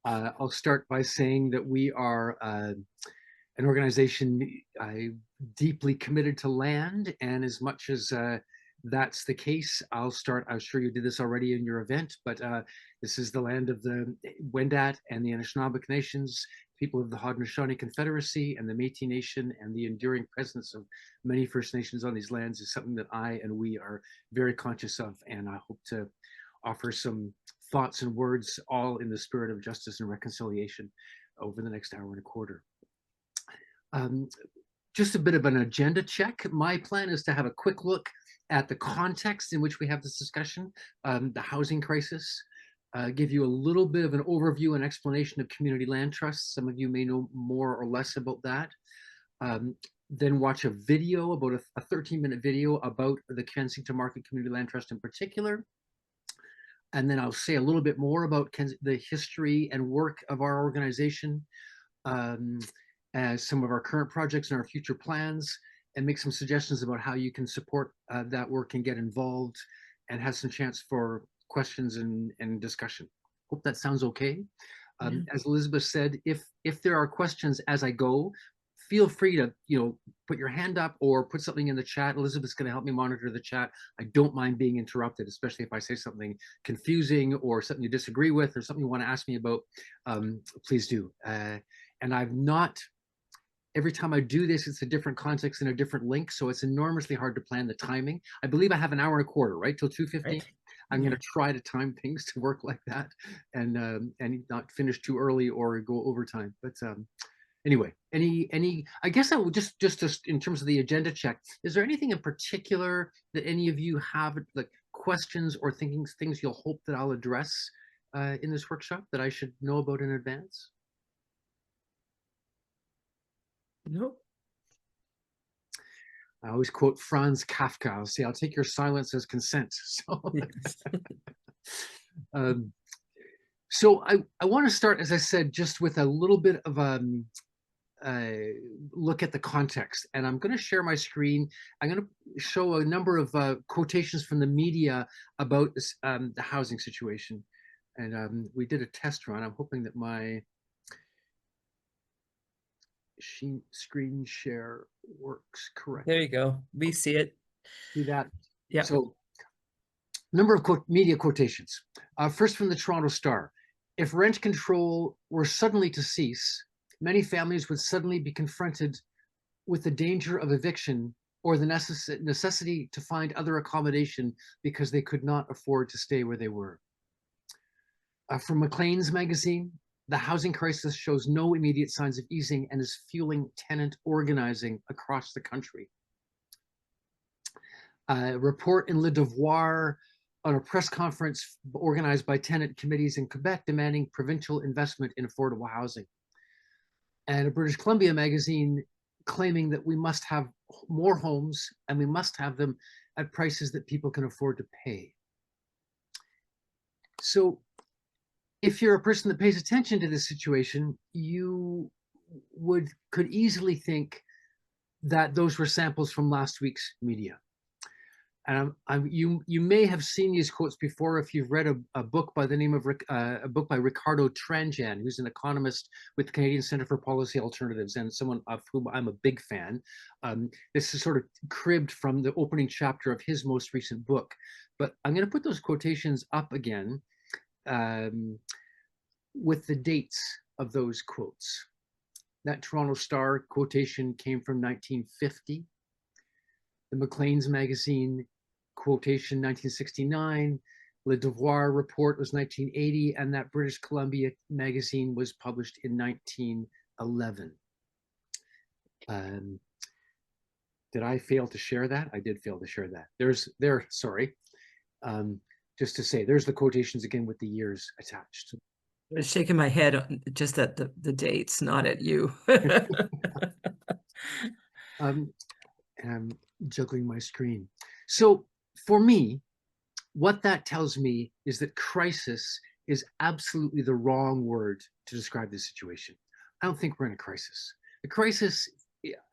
I'll start by saying that we are an organization deeply committed to land, and as much as that's the case, I'm sure you did this already in your event, but this is the land of the Wendat and the Anishinaabeg Nations, people of the Haudenosaunee Confederacy and the Métis Nation, and the enduring presence of many First Nations on these lands is something that I and we are very conscious of, and I hope to offer some thoughts and words all in the spirit of justice and reconciliation over the next hour and a quarter. Just a bit of an agenda check. My plan is to have a quick look at the context in which we have this discussion, the housing crisis, give you a little bit of an overview and explanation of community land trusts. Some of you may know more or less about that. Then watch a video, about a 13-minute video about the Kensington Market Community Land Trust in particular. And then I'll say a little bit more about the history and work of our organization, as some of our current projects and our future plans, and make some suggestions about how you can support that work and get involved and have some chance for questions and discussion. Hope that sounds okay. As Elizabeth said, if there are questions as I go, feel free to put your hand up or put something in the chat. Elizabeth's going to help me monitor the chat. I don't mind being interrupted, especially if I say something confusing or something you disagree with or something you want to ask me about. Please do. And I've not, every time I do this, it's a different context and a different link, so it's enormously hard to plan the timing. I believe I have an hour and a quarter, right, till 2:15. Right. I'm going to try to time things to work like that, and not finish too early or go overtime. But anyway, I guess I would just in terms of the agenda check, is there anything in particular that any of you have, like questions or things you'll hope that I'll address in this workshop that I should know about in advance? Nope. I always quote Franz Kafka. I'll say, I'll take your silence as consent. So, yes. So I want to start, as I said, just with a little bit of look at the context. And I'm going to share my screen. I'm going to show a number of quotations from the media about this, the housing situation. And we did a test run. I'm hoping that my screen share works correctly. There you go. We see it. See that? Yeah. So, number of media quotations. First from the Toronto Star. If rent control were suddenly to cease, many families would suddenly be confronted with the danger of eviction or the necessity to find other accommodation because they could not afford to stay where they were. From Maclean's magazine, the housing crisis shows no immediate signs of easing and is fueling tenant organizing across the country. A report in Le Devoir on a press conference organized by tenant committees in Quebec demanding provincial investment in affordable housing. And a British Columbia magazine claiming that we must have more homes and we must have them at prices that people can afford to pay. So if you're a person that pays attention to this situation, you could easily think that those were samples from last week's media. And you may have seen these quotes before if you've read a book by the name of a book by Ricardo Tranjan, who's an economist with the Canadian Centre for Policy Alternatives and someone of whom I'm a big fan. This is sort of cribbed from the opening chapter of his most recent book. But I'm going to put those quotations up again with the dates of those quotes. That Toronto Star quotation came from 1950. The Maclean's magazine quotation 1969, Le Devoir report was 1980, and that British Columbia magazine was published in 1911. Did I fail to share that? I did fail to share that. Sorry. Just to say, there's the quotations again with the years attached. I was shaking my head just at the dates, not at you. And I'm juggling my screen. So for me, what that tells me is that crisis is absolutely the wrong word to describe this situation. I don't think we're in a crisis. The crisis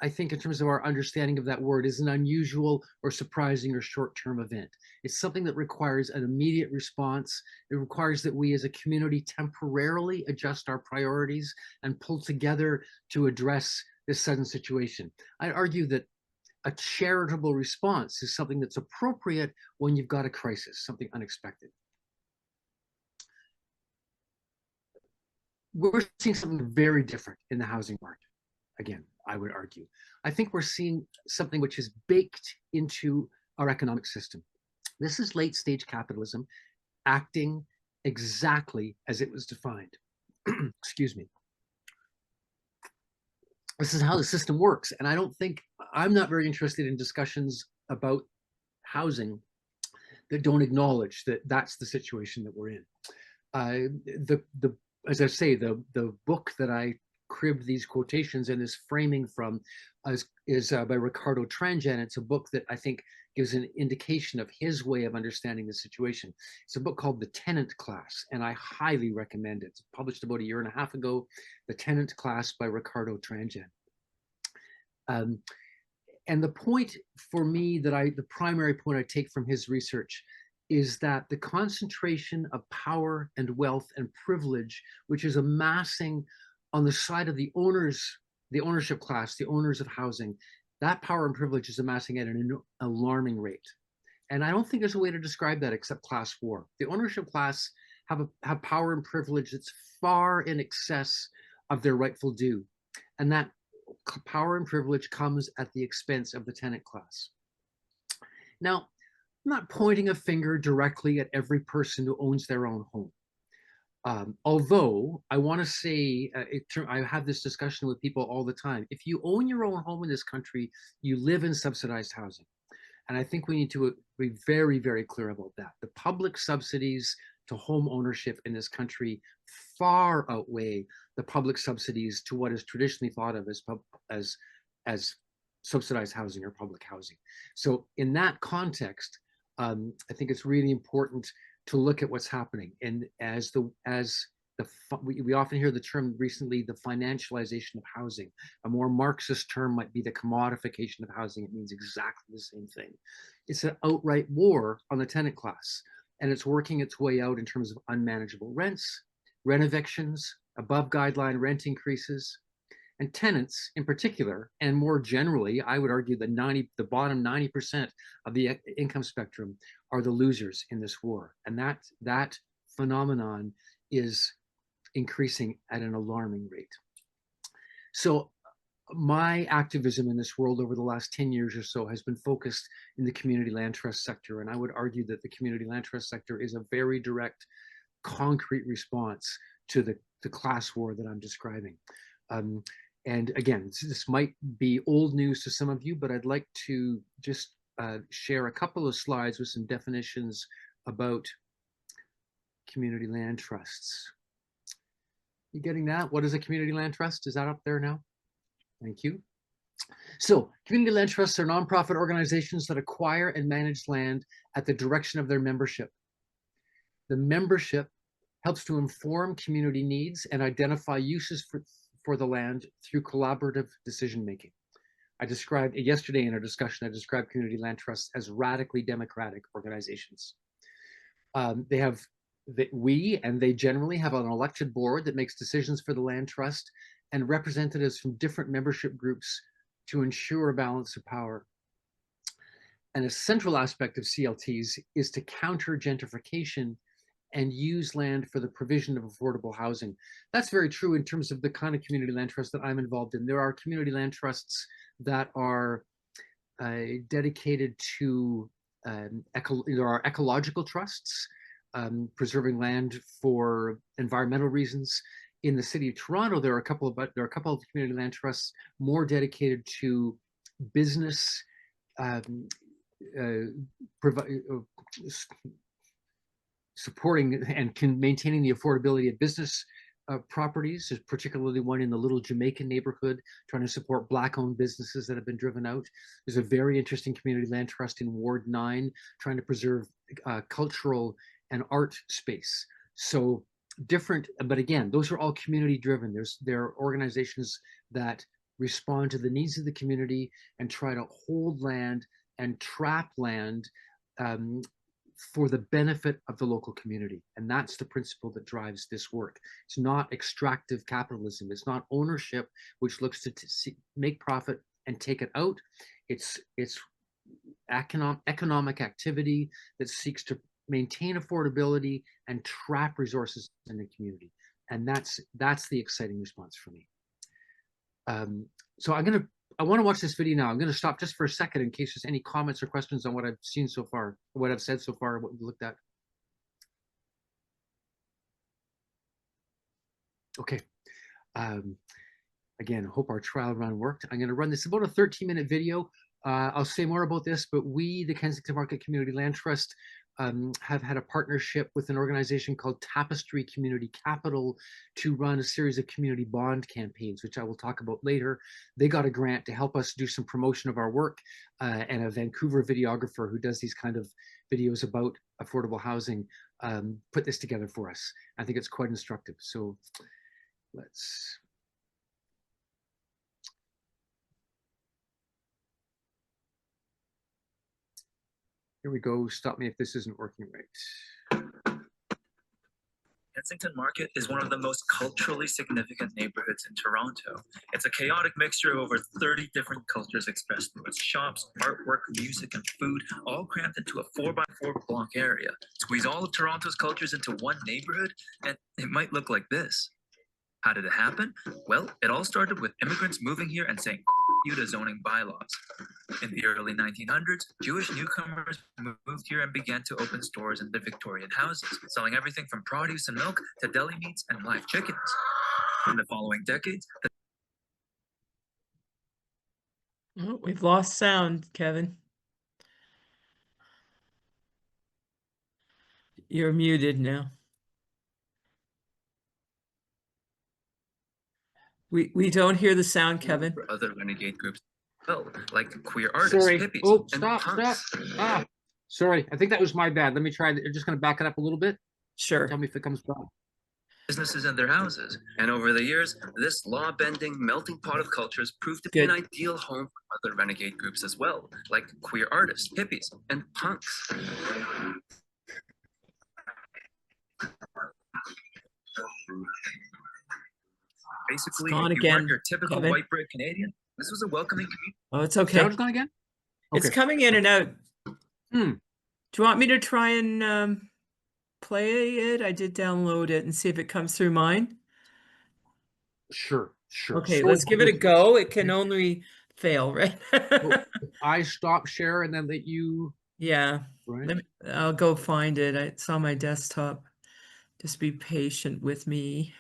I think in terms of our understanding of that word, is an unusual or surprising or short-term event. It's something that requires an immediate response. It requires that we as a community temporarily adjust our priorities and pull together to address this sudden situation. I argue that a charitable response is something that's appropriate when you've got a crisis, something unexpected. We're seeing something very different in the housing market. Again, I would argue. I think we're seeing something which is baked into our economic system. This is late stage capitalism acting exactly as it was defined. Excuse me. This is how the system works. And I don't think, I'm not very interested in discussions about housing that don't acknowledge that that's the situation that we're in. As I say, the book that I cribbed these quotations and this framing from is by Ricardo Tranjan. It's a book that I think gives an indication of his way of understanding the situation. It's a book called The Tenant Class, and I highly recommend it. It's published about 1.5 years ago, The Tenant Class by Ricardo Tranjan. And the point for me the primary point I take from his research is that the concentration of power and wealth and privilege, which is amassing on the side of the owners, the ownership class, the owners of housing, that power and privilege is amassing at an alarming rate. And I don't think there's a way to describe that except class war. The ownership class have power and privilege that's far in excess of their rightful due. And that power and privilege comes at the expense of the tenant class. Now, I'm not pointing a finger directly at every person who owns their own home. Although I want to say, I have this discussion with people all the time. If you own your own home in this country, you live in subsidized housing. And I think we need to be very, very clear about that. The public subsidies to home ownership in this country far outweigh the public subsidies to what is traditionally thought of as subsidized housing or public housing. So in that context, I think it's really important to look at what's happening. And we often hear the term recently, the financialization of housing. A more Marxist term might be the commodification of housing. It means exactly the same thing. It's an outright war on the tenant class, and it's working its way out in terms of unmanageable rents, rent evictions, above guideline rent increases, and tenants in particular, and more generally, I would argue that the bottom 90% of the income spectrum are the losers in this war. And that phenomenon is increasing at an alarming rate. So my activism in this world over the last 10 years or so has been focused in the community land trust sector. And I would argue that the community land trust sector is a very direct, concrete response to the class war that I'm describing. And again, this might be old news to some of you, but I'd like to just share a couple of slides with some definitions about community land trusts. You getting that? What is a community land trust? Is that up there now? Thank you. So community land trusts are nonprofit organizations that acquire and manage land at the direction of their membership. The membership helps to inform community needs and identify uses for the land through collaborative decision-making. I described yesterday in our discussion, I described community land trusts as radically democratic organizations. They generally have an elected board that makes decisions for the land trust and representatives from different membership groups to ensure a balance of power. And a central aspect of CLTs is to counter gentrification and use land for the provision of affordable housing. That's very true in terms of the kind of community land trust that I'm involved in. There are community land trusts that are dedicated to, there are ecological trusts, preserving land for environmental reasons. In the city of Toronto, there are a couple of community land trusts more dedicated to business, supporting and maintaining the affordability of business properties. There's particularly one in the Little Jamaican neighborhood trying to support Black-owned businesses that have been driven out. There's a very interesting community land trust in Ward 9 trying to preserve cultural and art space. So different, but again, those are all community driven. There are organizations that respond to the needs of the community, and try to hold land and trap land for the benefit of the local community. And that's the principle that drives this work. It's not extractive capitalism. It's not ownership, which looks to make profit and take it out. It's economic activity that seeks to maintain affordability and trap resources in the community. And that's the exciting response for me. So I want to watch this video now. I'm going to stop just for a second in case there's any comments or questions on what I've seen so far, what I've said so far, what we looked at. Okay. Again, I hope our trial run worked. I'm going to run this about a 13-minute video. I'll say more about this, but we, the Kensington Market Community Land Trust, have had a partnership with an organization called Tapestry Community Capital to run a series of community bond campaigns, which I will talk about later. They got a grant to help us do some promotion of our work, and a Vancouver videographer who does these kind of videos about affordable housing put this together for us. I think it's quite instructive. So let's... Here we go. Stop me if this isn't working right. Kensington Market is one of the most culturally significant neighborhoods in Toronto. It's a chaotic mixture of over 30 different cultures expressed through its shops, artwork, music, and food, all crammed into a 4x4 block area. Squeeze all of Toronto's cultures into one neighborhood, and it might look like this. How did it happen? Well, it all started with immigrants moving here and saying you to zoning bylaws. In the early 1900s, Jewish newcomers moved here and began to open stores in the Victorian houses, selling everything from produce and milk to deli meats and live chickens. In the following decades, Oh, we've lost sound, Kevin. You're muted now. We don't hear the sound, Kevin. for other renegade groups, well, like queer artists, Sorry. hippies, Oh, and stop. punks. Ah, sorry. I think that was my bad. Let me try. I'm just going to back it up a little bit. Sure. Tell me if it comes back. Businesses and their houses. And over the years, this law-bending melting pot of cultures proved to be an ideal home for other renegade groups as well, like queer artists, hippies, and punks. Basically, gone if you again, weren't your typical Kevin. white bread Canadian, this was a welcoming community. Oh, it's okay. Sound's gone again? It's Okay. coming in and out. Hmm. Do you want me to try and play it? I did download it and see if it comes through mine. Sure. Okay, So let's give it a go. It can only fail, right? if I stop share and then let you. Yeah. Right. I'll go find it. It's on my desktop. Just be patient with me.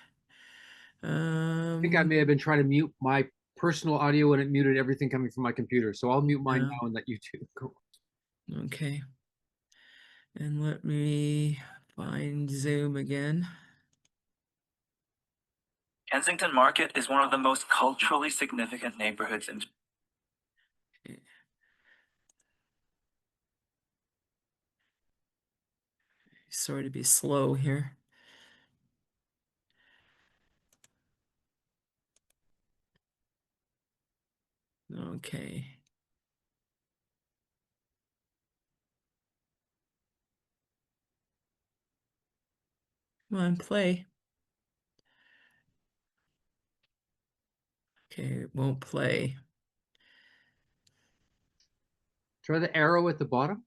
I think I may have been trying to mute my personal audio and it muted everything coming from my computer. So I'll mute mine now and let you two go. Okay. And let me find Zoom again. Kensington Market is one of the most culturally significant neighborhoods in Sorry to be slow here. Okay. Come on, play. Okay, it won't play. Try the arrow at the bottom.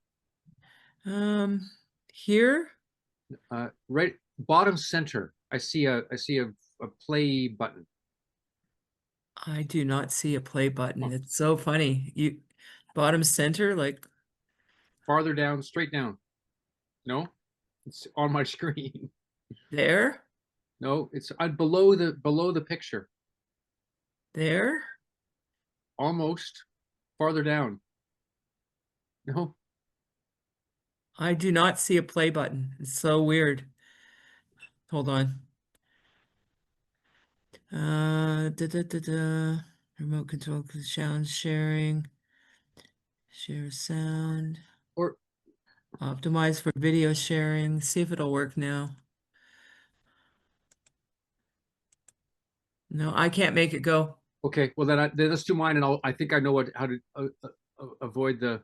Here? Right bottom center. I see a play button. I do not see a play button. It's so funny. You bottom center, like Farther down, straight down. No, it's on my screen. there? No, it's below the picture. There? Almost. Farther down. No. I do not see a play button. It's so weird. Hold on. Remote control sound sharing. Share sound. Or Optimize for video sharing. See if it'll work now. No, I can't make it go. Okay, well then let's do mine, and I think I know how to avoid the.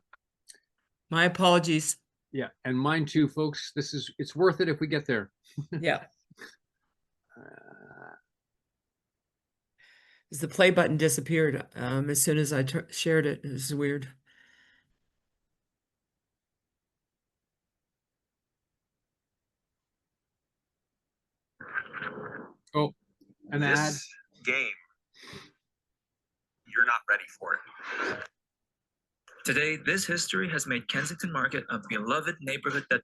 My apologies. Yeah, and mine too, folks. It's worth it if we get there. Yeah. Uh, The play button disappeared as soon as I shared it. It was weird. oh, an ad. This game, you're not ready for it. Today, this history has made Kensington Market a beloved neighborhood that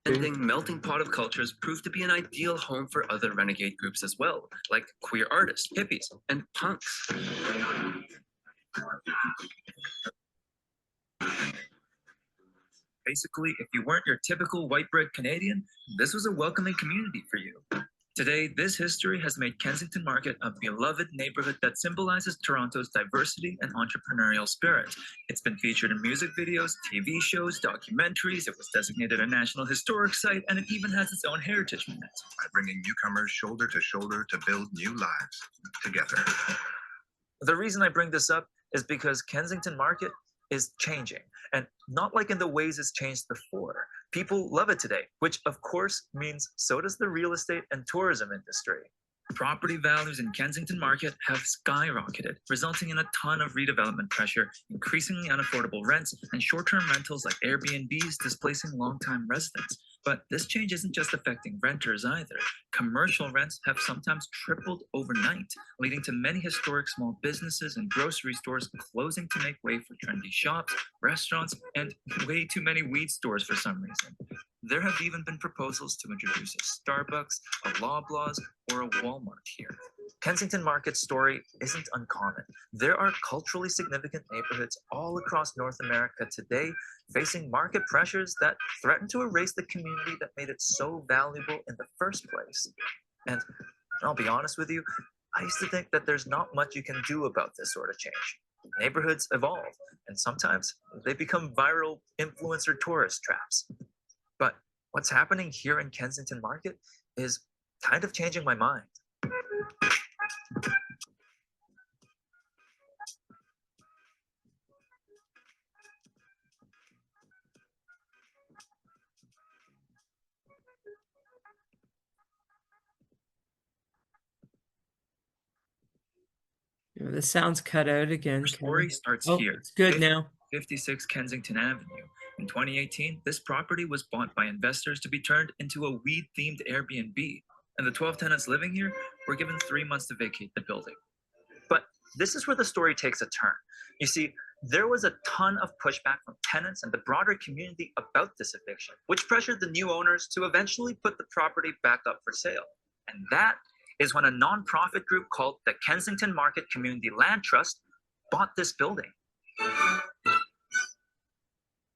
Ending melting pot of cultures proved to be an ideal home for other renegade groups as well, like queer artists, hippies, and punks. basically, if you weren't your typical white bread Canadian, this was a welcoming community for you. Today, this history has made Kensington Market a beloved neighborhood that symbolizes Toronto's diversity and entrepreneurial spirit. It's been featured in music videos, TV shows, documentaries, it was designated a National Historic Site, and it even has its own heritage minute. By bringing newcomers shoulder to shoulder to build new lives together. The reason I bring this up is because Kensington Market is changing, and not like in the ways it's changed before. People love it today, which of course means so does the real estate and tourism industry. Property values in Kensington Market have skyrocketed, resulting in a ton of redevelopment pressure, increasingly unaffordable rents, and short-term rentals like Airbnbs displacing long-time residents. But this change isn't just affecting renters either. Commercial rents have sometimes tripled overnight, leading to many historic small businesses and grocery stores closing to make way for trendy shops, restaurants, and way too many weed stores for some reason. There have even been proposals to introduce a Starbucks, a Loblaws, or a Walmart here. Kensington Market's story isn't uncommon. There are culturally significant neighborhoods all across North America today facing market pressures that threaten to erase the community that made it so valuable in the first place. And I'll be honest with you, I used to think that there's not much you can do about this sort of change. Neighborhoods evolve, and sometimes they become viral influencer tourist traps. But what's happening here in Kensington Market is kind of changing my mind. The sound's cut out again. The story starts Oh, here. it's good now. 56 Kensington Avenue. In 2018, this property was bought by investors to be turned into a weed-themed Airbnb, and the 12 tenants living here were given 3 months to vacate the building. But this is where the story takes a turn. You see, there was a ton of pushback from tenants and the broader community about this eviction, which pressured the new owners to eventually put the property back up for sale. And that is when a nonprofit group called the Kensington Market Community Land Trust bought this building.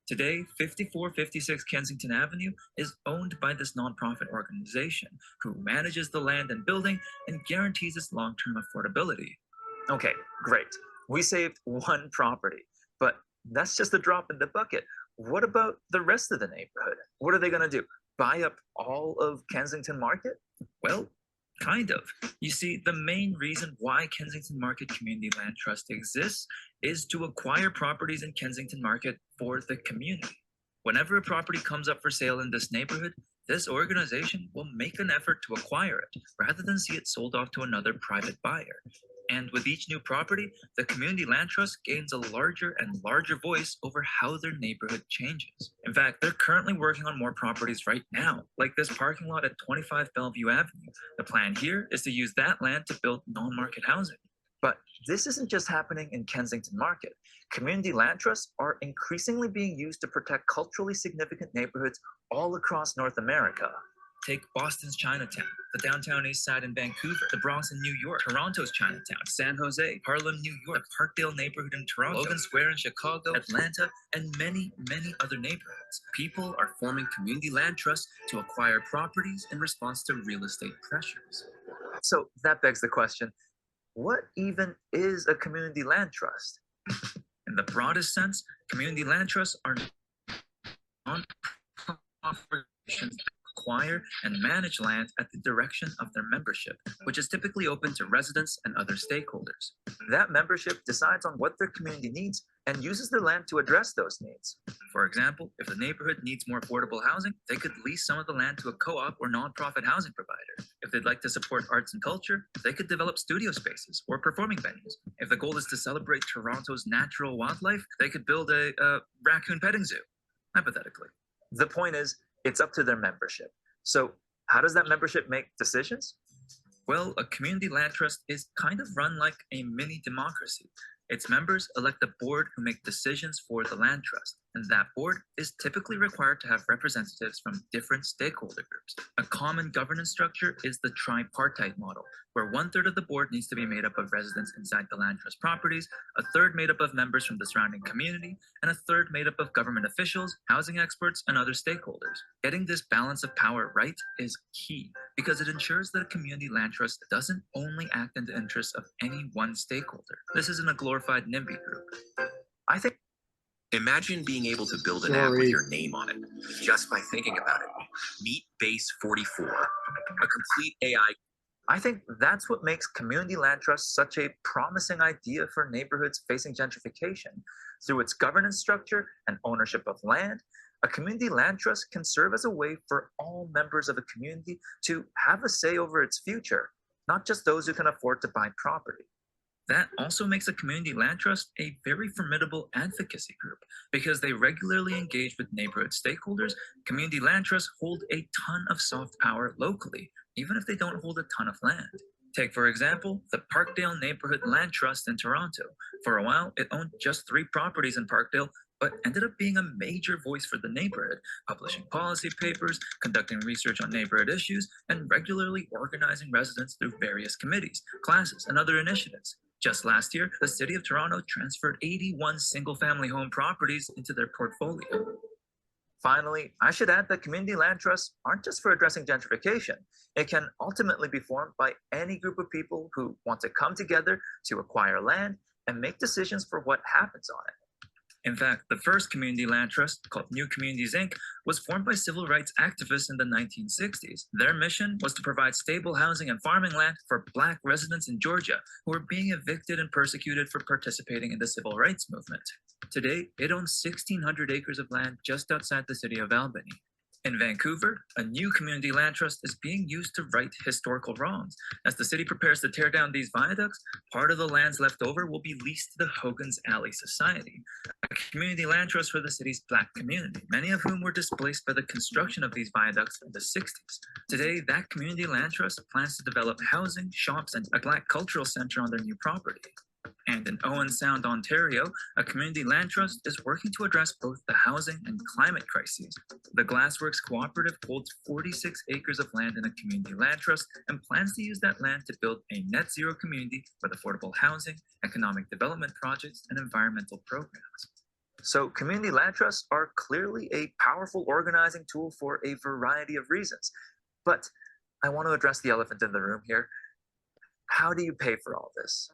Today, 5456 Kensington Avenue is owned by this nonprofit organization who manages the land and building and guarantees its long-term affordability. Okay, great. We saved one property, but that's just a drop in the bucket. What about the rest of the neighborhood? What are they going to do? Buy up all of Kensington Market? Well, kind of. You see, the main reason why Kensington Market Community Land Trust exists is to acquire properties in Kensington Market for the community. Whenever a property comes up for sale in this neighborhood, this organization will make an effort to acquire it rather than see it sold off to another private buyer. And with each new property, the Community Land Trust gains a larger and larger voice over how their neighborhood changes. In fact, they're currently working on more properties right now, like this parking lot at 25 Bellevue Avenue. The plan here is to use that land to build non-market housing. But this isn't just happening in Kensington Market. Community land trusts are increasingly being used to protect culturally significant neighborhoods all across North America. Take Boston's Chinatown, the downtown east side in Vancouver, the Bronx in New York, Toronto's Chinatown, San Jose, Harlem, New York, the Parkdale neighborhood in Toronto, Logan Square in Chicago, Atlanta, and many, many other neighborhoods. People are forming community land trusts to acquire properties in response to real estate pressures. So that begs the question, what even is a community land trust? In the broadest sense, community land trusts are non-profit organizations that acquire and manage land at the direction of their membership, which is typically open to residents and other stakeholders. That membership decides on what their community needs and uses their land to address those needs. For example, if the neighborhood needs more affordable housing, they could lease some of the land to a co-op or nonprofit housing provider. If they'd like to support arts and culture, they could develop studio spaces or performing venues. If the goal is to celebrate Toronto's natural wildlife, they could build a raccoon petting zoo, hypothetically. The point is, it's up to their membership. So how does that membership make decisions? Well, a community land trust is kind of run like a mini democracy. Its members elect a board who make decisions for the land trust, and that board is typically required to have representatives from different stakeholder groups. A common governance structure is the tripartite model, where 1/3 of the board needs to be made up of residents inside the land trust properties, 1/3 made up of members from the surrounding community, and 1/3 made up of government officials, housing experts, and other stakeholders. Getting this balance of power right is key because it ensures that a community land trust doesn't only act in the interests of any one stakeholder. This isn't a glorified NIMBY group. I think Imagine being able to build an app with your name on it just by thinking about it. Meet Base 44, a complete AI. I think that's what makes community land trust such a promising idea for neighborhoods facing gentrification. Through its governance structure and ownership of land, a community land trust can serve as a way for all members of a community to have a say over its future, not just those who can afford to buy property. That also makes a community land trust a very formidable advocacy group because they regularly engage with neighborhood stakeholders. Community land trusts hold a ton of soft power locally, even if they don't hold a ton of land. Take, for example, the Parkdale Neighborhood Land Trust in Toronto. For a while, it owned just 3 properties in Parkdale, but ended up being a major voice for the neighborhood, publishing policy papers, conducting research on neighborhood issues, and regularly organizing residents through various committees, classes, and other initiatives. Just last year, the City of Toronto transferred 81 single-family home properties into their portfolio. Finally, I should add that community land trusts aren't just for addressing gentrification. It can ultimately be formed by any group of people who want to come together to acquire land and make decisions for what happens on it. In fact, the first community land trust, called New Communities Inc., was formed by civil rights activists in the 1960s. Their mission was to provide stable housing and farming land for Black residents in Georgia who were being evicted and persecuted for participating in the civil rights movement. Today, it owns 1,600 acres of land just outside the city of Albany. In Vancouver, a new community land trust is being used to right historical wrongs. As the city prepares to tear down these viaducts, part of the lands left over will be leased to the Hogan's Alley Society, a community land trust for the city's Black community, many of whom were displaced by the construction of these viaducts in the 60s. Today, that community land trust plans to develop housing, shops, and a Black cultural center on their new property. And in Owen Sound, Ontario, a community land trust is working to address both the housing and climate crises. The Glassworks Cooperative holds 46 acres of land in a community land trust and plans to use that land to build a net zero community with affordable housing, economic development projects, and environmental programs. So community land trusts are clearly a powerful organizing tool for a variety of reasons. But I want to address the elephant in the room here. How do you pay for all this?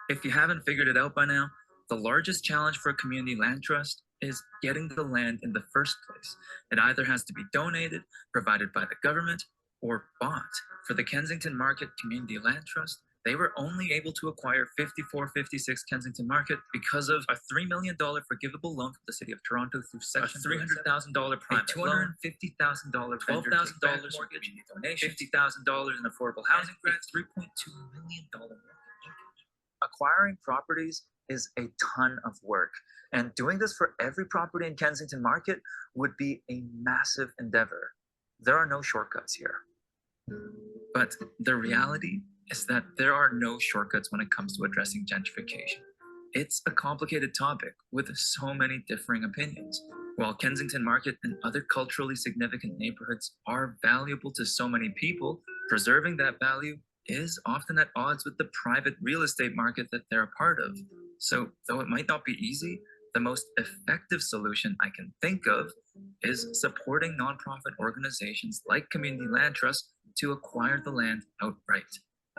If you haven't figured it out by now, the largest challenge for a community land trust is getting the land in the first place. It either has to be donated, provided by the government, or bought. For the Kensington Market Community Land Trust, they were only able to acquire 5456 Kensington Market because of a $3 million forgivable loan from the City of Toronto through Section $300,000 private loan, $50,000 $12,000 mortgage donation, $50,000 in affordable housing grants, $3.2 million mortgage. Acquiring properties is a ton of work, and doing this for every property in Kensington Market would be a massive endeavor. There are no shortcuts here. But the reality is that there are no shortcuts when it comes to addressing gentrification. It's a complicated topic with so many differing opinions. While Kensington Market and other culturally significant neighborhoods are valuable to so many people, preserving that value is often at odds with the private real estate market that they're a part of. So, though it might not be easy, the most effective solution I can think of is supporting nonprofit organizations like Community Land Trust to acquire the land outright,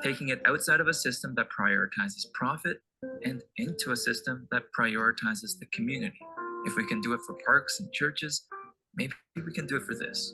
taking it outside of a system that prioritizes profit and into a system that prioritizes the community. If we can do it for parks and churches, maybe we can do it for this.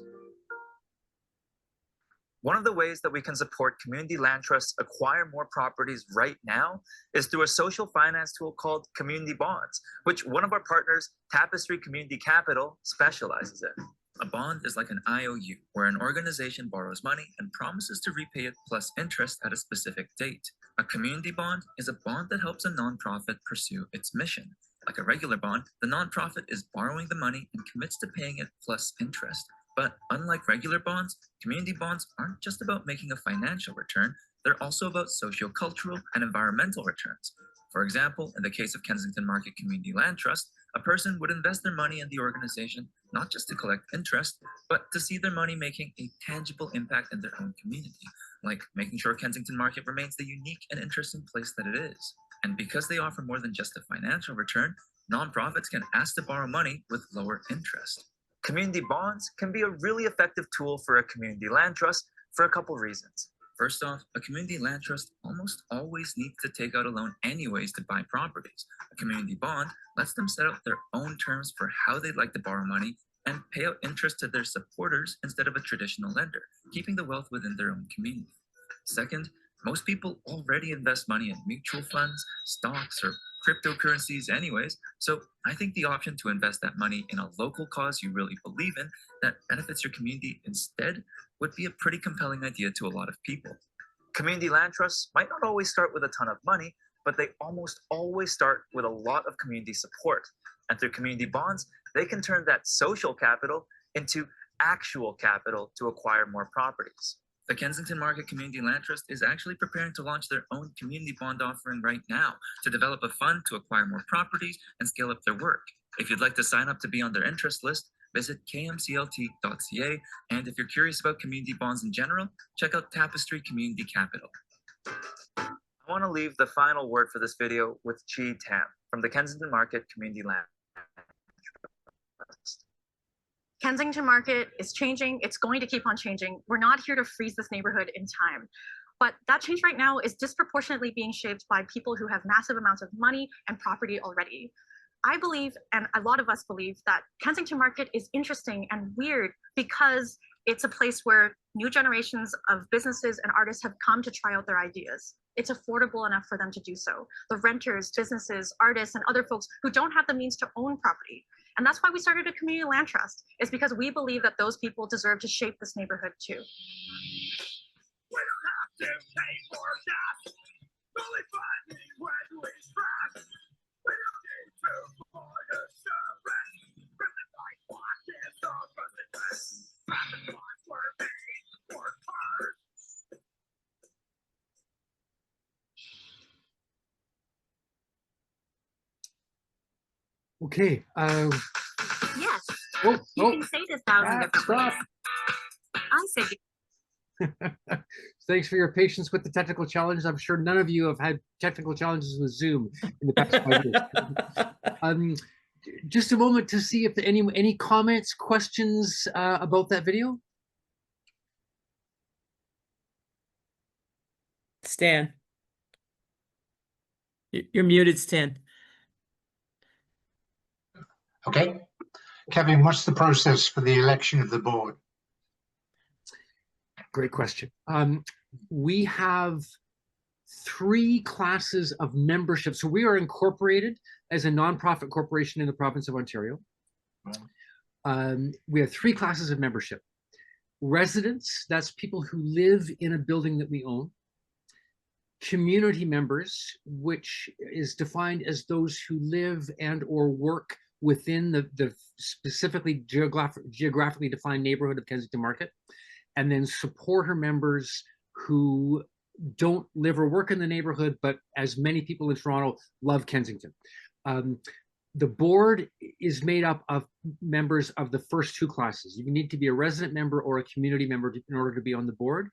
One of the ways that we can support community land trusts acquire more properties right now is through a social finance tool called community bonds, which one of our partners, Tapestry Community Capital, specializes in. A bond is like an IOU, where an organization borrows money and promises to repay it plus interest at a specific date. A community bond is a bond that helps a nonprofit pursue its mission. Like a regular bond, the nonprofit is borrowing the money and commits to paying it plus interest. But unlike regular bonds, community bonds aren't just about making a financial return, they're also about socio-cultural and environmental returns. For example, in the case of Kensington Market Community Land Trust, a person would invest their money in the organization not just to collect interest, but to see their money making a tangible impact in their own community, like making sure Kensington Market remains the unique and interesting place that it is. And because they offer more than just a financial return, nonprofits can ask to borrow money with lower interest. Community bonds can be a really effective tool for a community land trust for a couple reasons. First off, a community land trust almost always needs to take out a loan anyways to buy properties. A community bond lets them set out their own terms for how they'd like to borrow money and pay out interest to their supporters instead of a traditional lender, keeping the wealth within their own community. Second, most people already invest money in mutual funds, stocks, or cryptocurrencies anyways, so I think the option to invest that money in a local cause you really believe in that benefits your community instead would be a pretty compelling idea to a lot of people. Community land trusts might not always start with a ton of money, but they almost always start with a lot of community support. And through community bonds, they can turn that social capital into actual capital to acquire more properties. The Kensington Market Community Land Trust is actually preparing to launch their own community bond offering right now to develop a fund to acquire more properties and scale up their work. If you'd like to sign up to be on their interest list, visit kmclt.ca, and if you're curious about community bonds in general, check out Tapestry Community Capital. I want to leave the final word for this video with Chi Tam from the Kensington Market Community Land Trust. Kensington Market is changing. It's going to keep on changing. We're not here to freeze this neighborhood in time. But that change right now is disproportionately being shaped by people who have massive amounts of money and property already. I believe, and a lot of us believe, that Kensington Market is interesting and weird because it's a place where new generations of businesses and artists have come to try out their ideas. It's affordable enough for them to do so. The renters, businesses, artists, and other folks who don't have the means to own property. And that's why we started a community land trust, is because we believe that those people deserve to shape this neighborhood too. We don't have to pay for that. Only find me when we strike. We don't need to avoid a surrender. From the night watches over the day. From the times we're being worked hard. Okay. Yes, You can say this out in different stop. ways. I said Thanks for your patience with the technical challenges. I'm sure none of you have had technical challenges with Zoom in the past 5 years. Just a moment to see if any comments, questions about that video. Stan. You're muted, Stan. Okay. Kevin, what's the process for the election of the board? Great question. We have 3 classes of membership. So we are incorporated as a nonprofit corporation in the province of Ontario. We have 3 classes of membership. Residents, that's people who live in a building that we own. Community members, which is defined as those who live and or work within the specifically geographically defined neighborhood of Kensington Market. And then supporter members who don't live or work in the neighborhood, but as many people in Toronto love Kensington. The board is made up of members of the first 2 classes. You need to be a resident member or a community member in order to be on the board.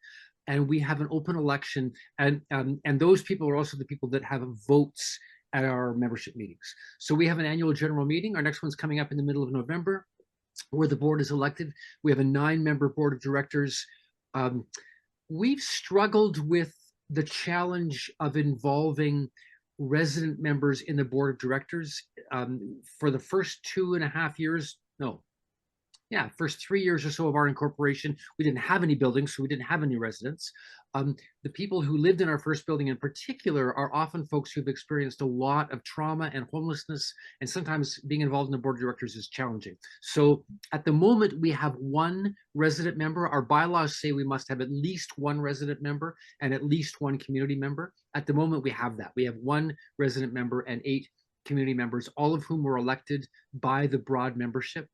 And we have an open election, and those people are also the people that have votes at our membership meetings. So we have an annual general meeting. Our next one's coming up in the middle of November, where the board is elected. We have a 9-member board of directors. We've struggled with the challenge of involving resident members in the board of directors. For the first 2.5 years, no, yeah, first 3 years or so of our incorporation, we didn't have any buildings, so we didn't have any residents. The people who lived in our first building in particular are often folks who've experienced a lot of trauma and homelessness, and sometimes being involved in the board of directors is challenging. So at the moment, we have one resident member. Our bylaws say we must have at least one resident member and at least one community member. At the moment, we have that. We have one resident member and 8 community members, all of whom were elected by the broad membership.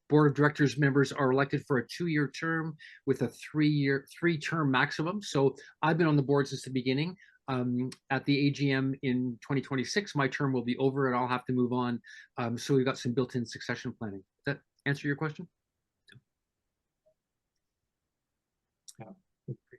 Board of directors members are elected for a 2-year term with a 3-term maximum. So I've been on the board since the beginning. At the AGM in 2026, my term will be over and I'll have to move on. So we've got some built-in succession planning. Does that answer your question?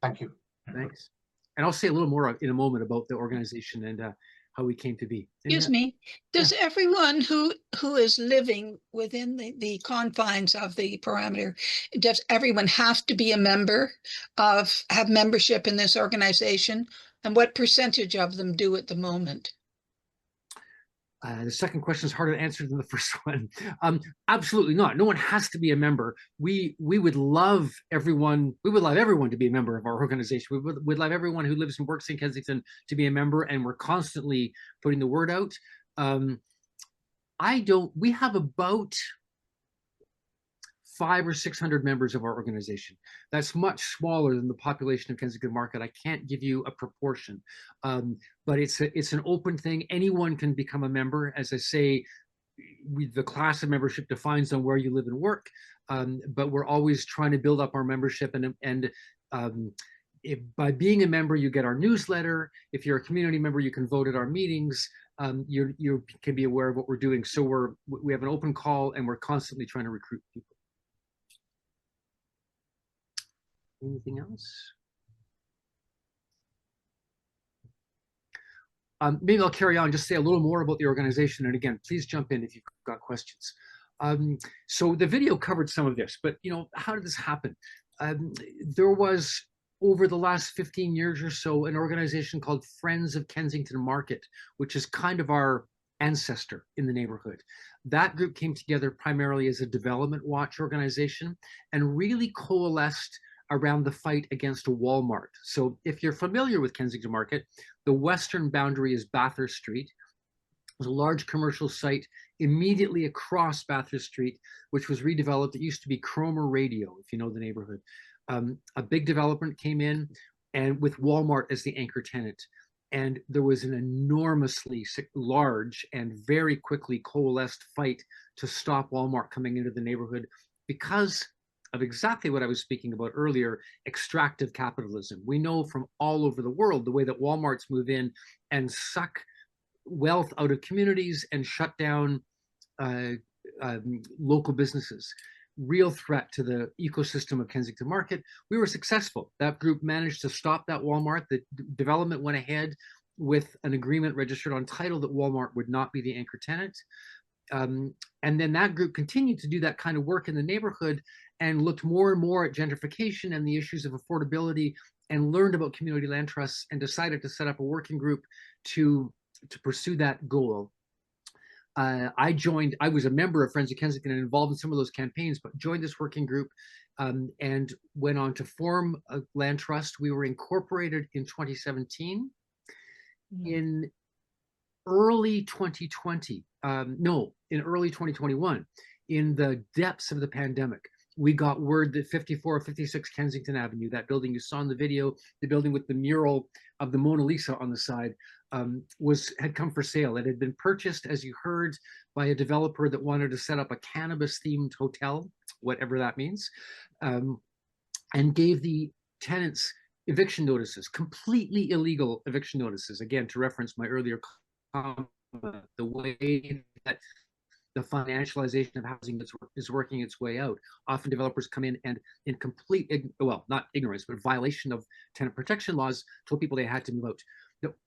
Thank you. Thanks. And I'll say a little more in a moment about the organization and how we came to be. Excuse me, does everyone who is living within the confines of the parameter, does everyone have to be a member have membership in this organization? And what percentage of them do at the moment? The second question is harder to answer than the first one. Absolutely not. No one has to be a member. We would love everyone. We would love everyone to be a member of our organization. We'd love everyone who lives and works in Kensington to be a member, and we're constantly putting the word out. We have about 500 or 600 members of our organization. That's much smaller than the population of Kensington Market. I can't give you a proportion, but it's an open thing. Anyone can become a member. As I say, the class of membership defines on where you live and work, but we're always trying to build up our membership. And if by being a member, you get our newsletter. If you're a community member, you can vote at our meetings. You can be aware of what we're doing. So we have an open call, and we're constantly trying to recruit people. Anything else? Maybe I'll carry on, just say a little more about the organization. And again, please jump in if you've got questions. So the video covered some of this, but how did this happen? There was, over the last 15 years or so, an organization called Friends of Kensington Market, which is kind of our ancestor in the neighborhood. That group came together primarily as a development watch organization and really coalesced around the fight against Walmart. So if you're familiar with Kensington Market, the western boundary is Bathurst Street. There's a large commercial site immediately across Bathurst Street, which was redeveloped. It used to be Cromer Radio, if you know the neighborhood. A big development came in, and with Walmart as the anchor tenant. And there was an enormously large and very quickly coalesced fight to stop Walmart coming into the neighborhood because of exactly what I was speaking about earlier, extractive capitalism. We know from all over the world the way that Walmarts move in and suck wealth out of communities and shut down local businesses. Real threat to the ecosystem of Kensington Market. We were successful. That group managed to stop that Walmart. The development went ahead with an agreement registered on title that Walmart would not be the anchor tenant. And then that group continued to do that kind of work in the neighborhood and looked more and more at gentrification and the issues of affordability and learned about community land trusts and decided to set up a working group to pursue that goal. I was a member of Friends of Kensington and involved in some of those campaigns, but joined this working group and went on to form a land trust. We were incorporated in 2017. In early 2020, in early 2021, in the depths of the pandemic, we got word that 5456 Kensington Avenue, that building you saw in the video, the building with the mural of the Mona Lisa on the side, had come for sale. It had been purchased, as you heard, by a developer that wanted to set up a cannabis-themed hotel, whatever that means, and gave the tenants eviction notices, completely illegal eviction notices. Again, to reference my earlier comment, the way that the financialization of housing is working its way out. Often developers come in and in complete, well, not ignorance, but violation of tenant protection laws, told people they had to move out.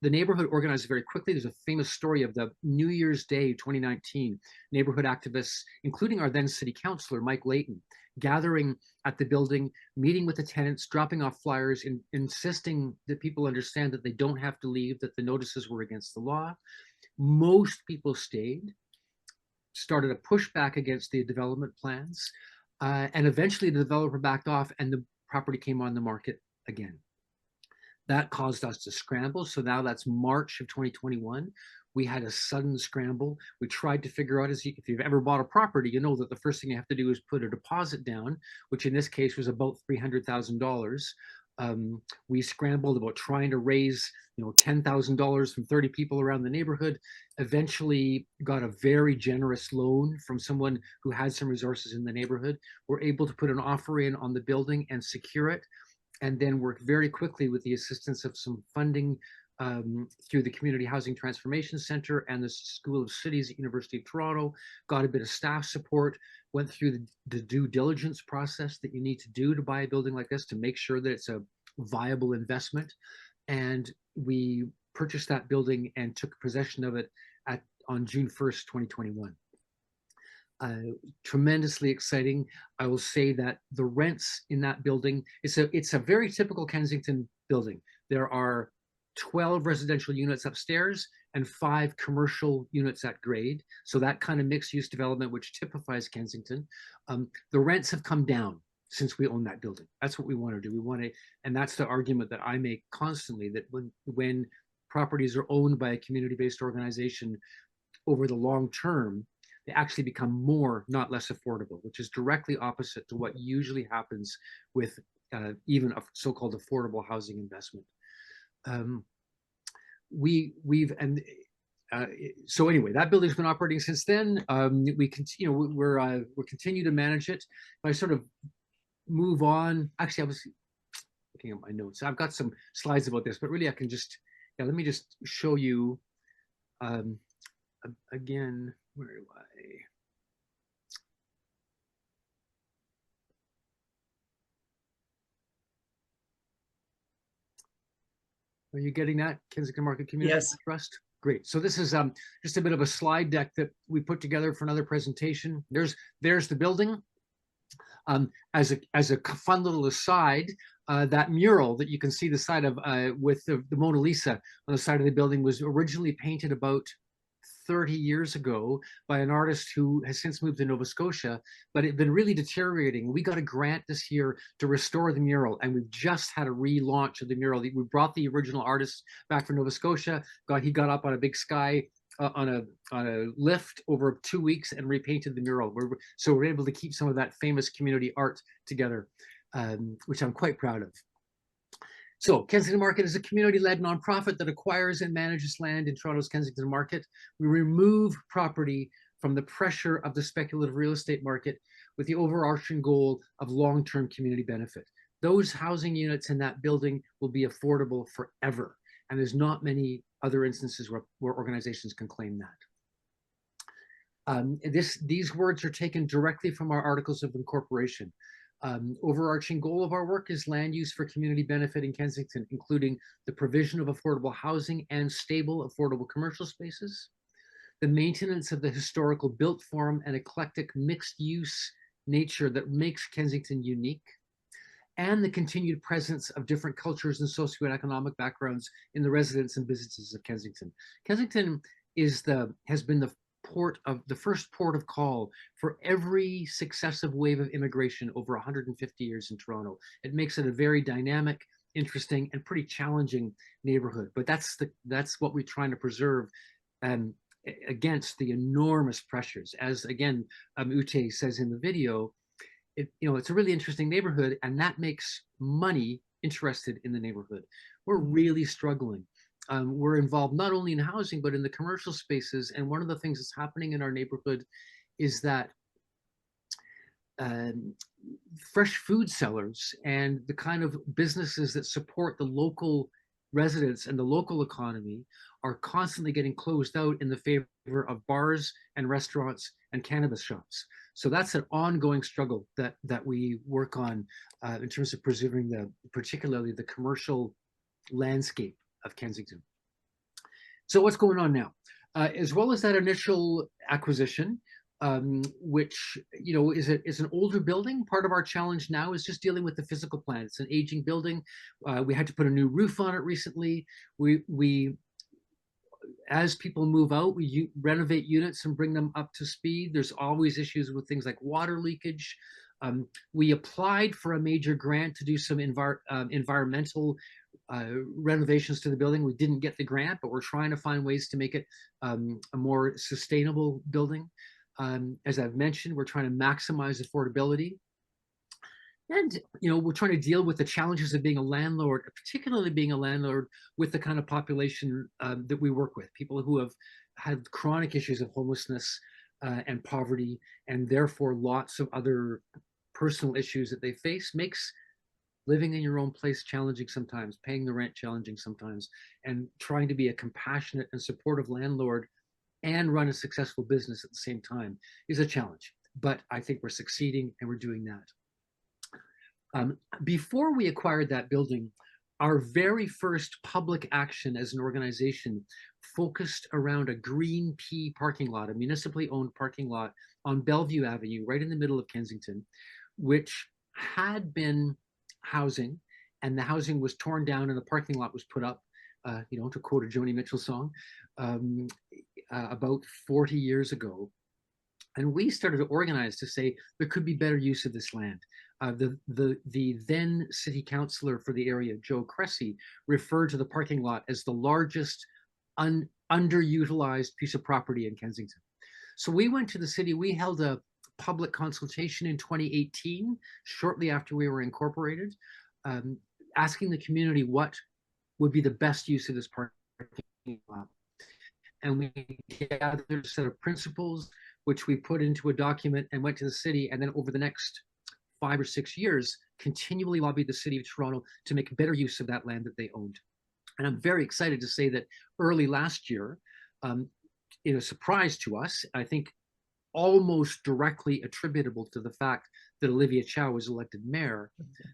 The neighborhood organized very quickly. There's a famous story of the New Year's Day 2019. Neighborhood activists, including our then city councilor, Mike Layton, gathering at the building, meeting with the tenants, dropping off flyers, insisting that people understand that they don't have to leave, that the notices were against the law. Most people stayed. started a pushback against the development plans. And eventually the developer backed off and the property came on the market again. That caused us to scramble. So now that's March of 2021. We had a sudden scramble. We tried to figure out, if you've ever bought a property, you know that the first thing you have to do is put a deposit down, which in this case was about $300,000. We scrambled about trying to raise, $10,000 from 30 people around the neighborhood. Eventually got a very generous loan from someone who had some resources in the neighborhood. We're able to put an offer in on the building and secure it, and then work very quickly with the assistance of some funding through the Community Housing Transformation Center and the School of Cities at University of Toronto, got a bit of staff support, went through the due diligence process that you need to do to buy a building like this to make sure that it's a viable investment. And we purchased that building and took possession of it on June 1st, 2021. Tremendously exciting. I will say that the rents in that building, it's a very typical Kensington building. There are 12 residential units upstairs and 5 commercial units at grade. So that kind of mixed use development, which typifies Kensington. The rents have come down since we own that building. That's what we want to do. And that's the argument that I make constantly, that when properties are owned by a community-based organization over the long term, they actually become more, not less affordable, which is directly opposite to what usually happens with even a so-called affordable housing investment. So anyway, that building's been operating since then. We continue to manage it. If I sort of move on, actually, I was looking at my notes. I've got some slides about this, but really I can just, let me just show you again, where do I? Are you getting that? Kensington Market Community Trust? Great. So this is just a bit of a slide deck that we put together for another presentation. There's the building. As a fun little aside, that mural that you can see the side of with the Mona Lisa on the side of the building was originally painted about 30 years ago by an artist who has since moved to Nova Scotia, but it had been really deteriorating. We got a grant this year to restore the mural, and we've just had a relaunch of the mural. We brought the original artist back from Nova Scotia. He got up on a big sky on a lift over 2 weeks and repainted the mural. So we're able to keep some of that famous community art together, which I'm quite proud of. So Kensington Market is a community-led nonprofit that acquires and manages land in Toronto's Kensington Market. We remove property from the pressure of the speculative real estate market with the overarching goal of long-term community benefit. Those housing units in that building will be affordable forever. And there's not many other instances where organizations can claim that. These words are taken directly from our Articles of Incorporation. Overarching goal of our work is land use for community benefit in Kensington, including the provision of affordable housing and stable, affordable commercial spaces, the maintenance of the historical built form and eclectic mixed use nature that makes Kensington unique, and the continued presence of different cultures and socioeconomic backgrounds in the residents and businesses of Kensington. Kensington has been the first port of call for every successive wave of immigration over 150 years in Toronto. It makes it a very dynamic, interesting, and pretty challenging neighborhood. But that's what we're trying to preserve against the enormous pressures. As again, Ute says in the video, it's a really interesting neighborhood, and that makes money interested in the neighborhood. We're really struggling. We're involved not only in housing, but in the commercial spaces. And one of the things that's happening in our neighborhood is that fresh food sellers and the kind of businesses that support the local residents and the local economy are constantly getting closed out in the favor of bars and restaurants and cannabis shops. So that's an ongoing struggle that we work on in terms of preserving particularly the commercial landscape of Kensington. So what's going on now? As well as that initial acquisition, which is an older building. Part of our challenge now is just dealing with the physical plan. It's an aging building. We had to put a new roof on it recently. as people move out, we renovate units and bring them up to speed. There's always issues with things like water leakage. We applied for a major grant to do some environmental renovations to the building. We didn't get the grant, but we're trying to find ways to make it a more sustainable building. As I've mentioned, we're trying to maximize affordability. And, we're trying to deal with the challenges of being a landlord, particularly being a landlord with the kind of population that we work with, people who have had chronic issues of homelessness and poverty, and therefore lots of other personal issues that they face. Makes living in your own place challenging sometimes, paying the rent challenging sometimes, and trying to be a compassionate and supportive landlord and run a successful business at the same time is a challenge. But I think we're succeeding, and we're doing that. Before we acquired that building, our very first public action as an organization focused around a Green Pea parking lot, a municipally owned parking lot on Bellevue Avenue, right in the middle of Kensington, which had been housing, and the housing was torn down and the parking lot was put up, to quote a Joni Mitchell song, about 40 years ago. And we started to organize to say there could be better use of this land. The then city councillor for the area, Joe Cressy, referred to the parking lot as the largest underutilized piece of property in Kensington. So we went to the city. We held a public consultation in 2018, shortly after we were incorporated, asking the community what would be the best use of this parking lot. And we gathered a set of principles, which we put into a document and went to the city. And then over the next 5 or 6 years, continually lobbied the city of Toronto to make better use of that land that they owned. And I'm very excited to say that early last year, in a surprise to us, I think almost directly attributable to the fact that Olivia Chow was elected mayor,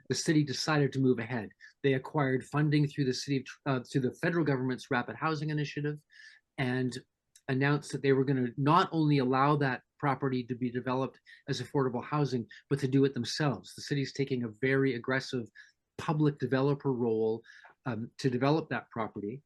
the city decided to move ahead. They acquired funding through the through the federal government's Rapid Housing Initiative, and announced that they were going to not only allow that property to be developed as affordable housing, but to do it themselves. The city's taking a very aggressive public developer role to develop that property.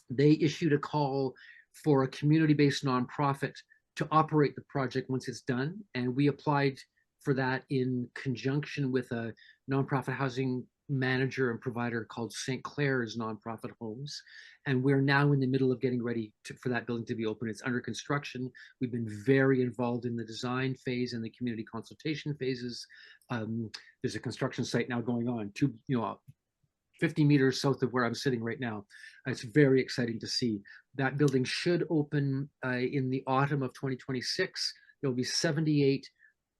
They issued a call for a community-based nonprofit to operate the project once it's done, and we applied for that in conjunction with a nonprofit housing manager and provider called St. Clair's Nonprofit Homes. And we're now in the middle of getting ready for that building to be open. It's under construction. We've been very involved in the design phase and the community consultation phases. There's a construction site now going on 50 meters south of where I'm sitting right now. It's very exciting to see. That building should open in the autumn of 2026. There'll be 78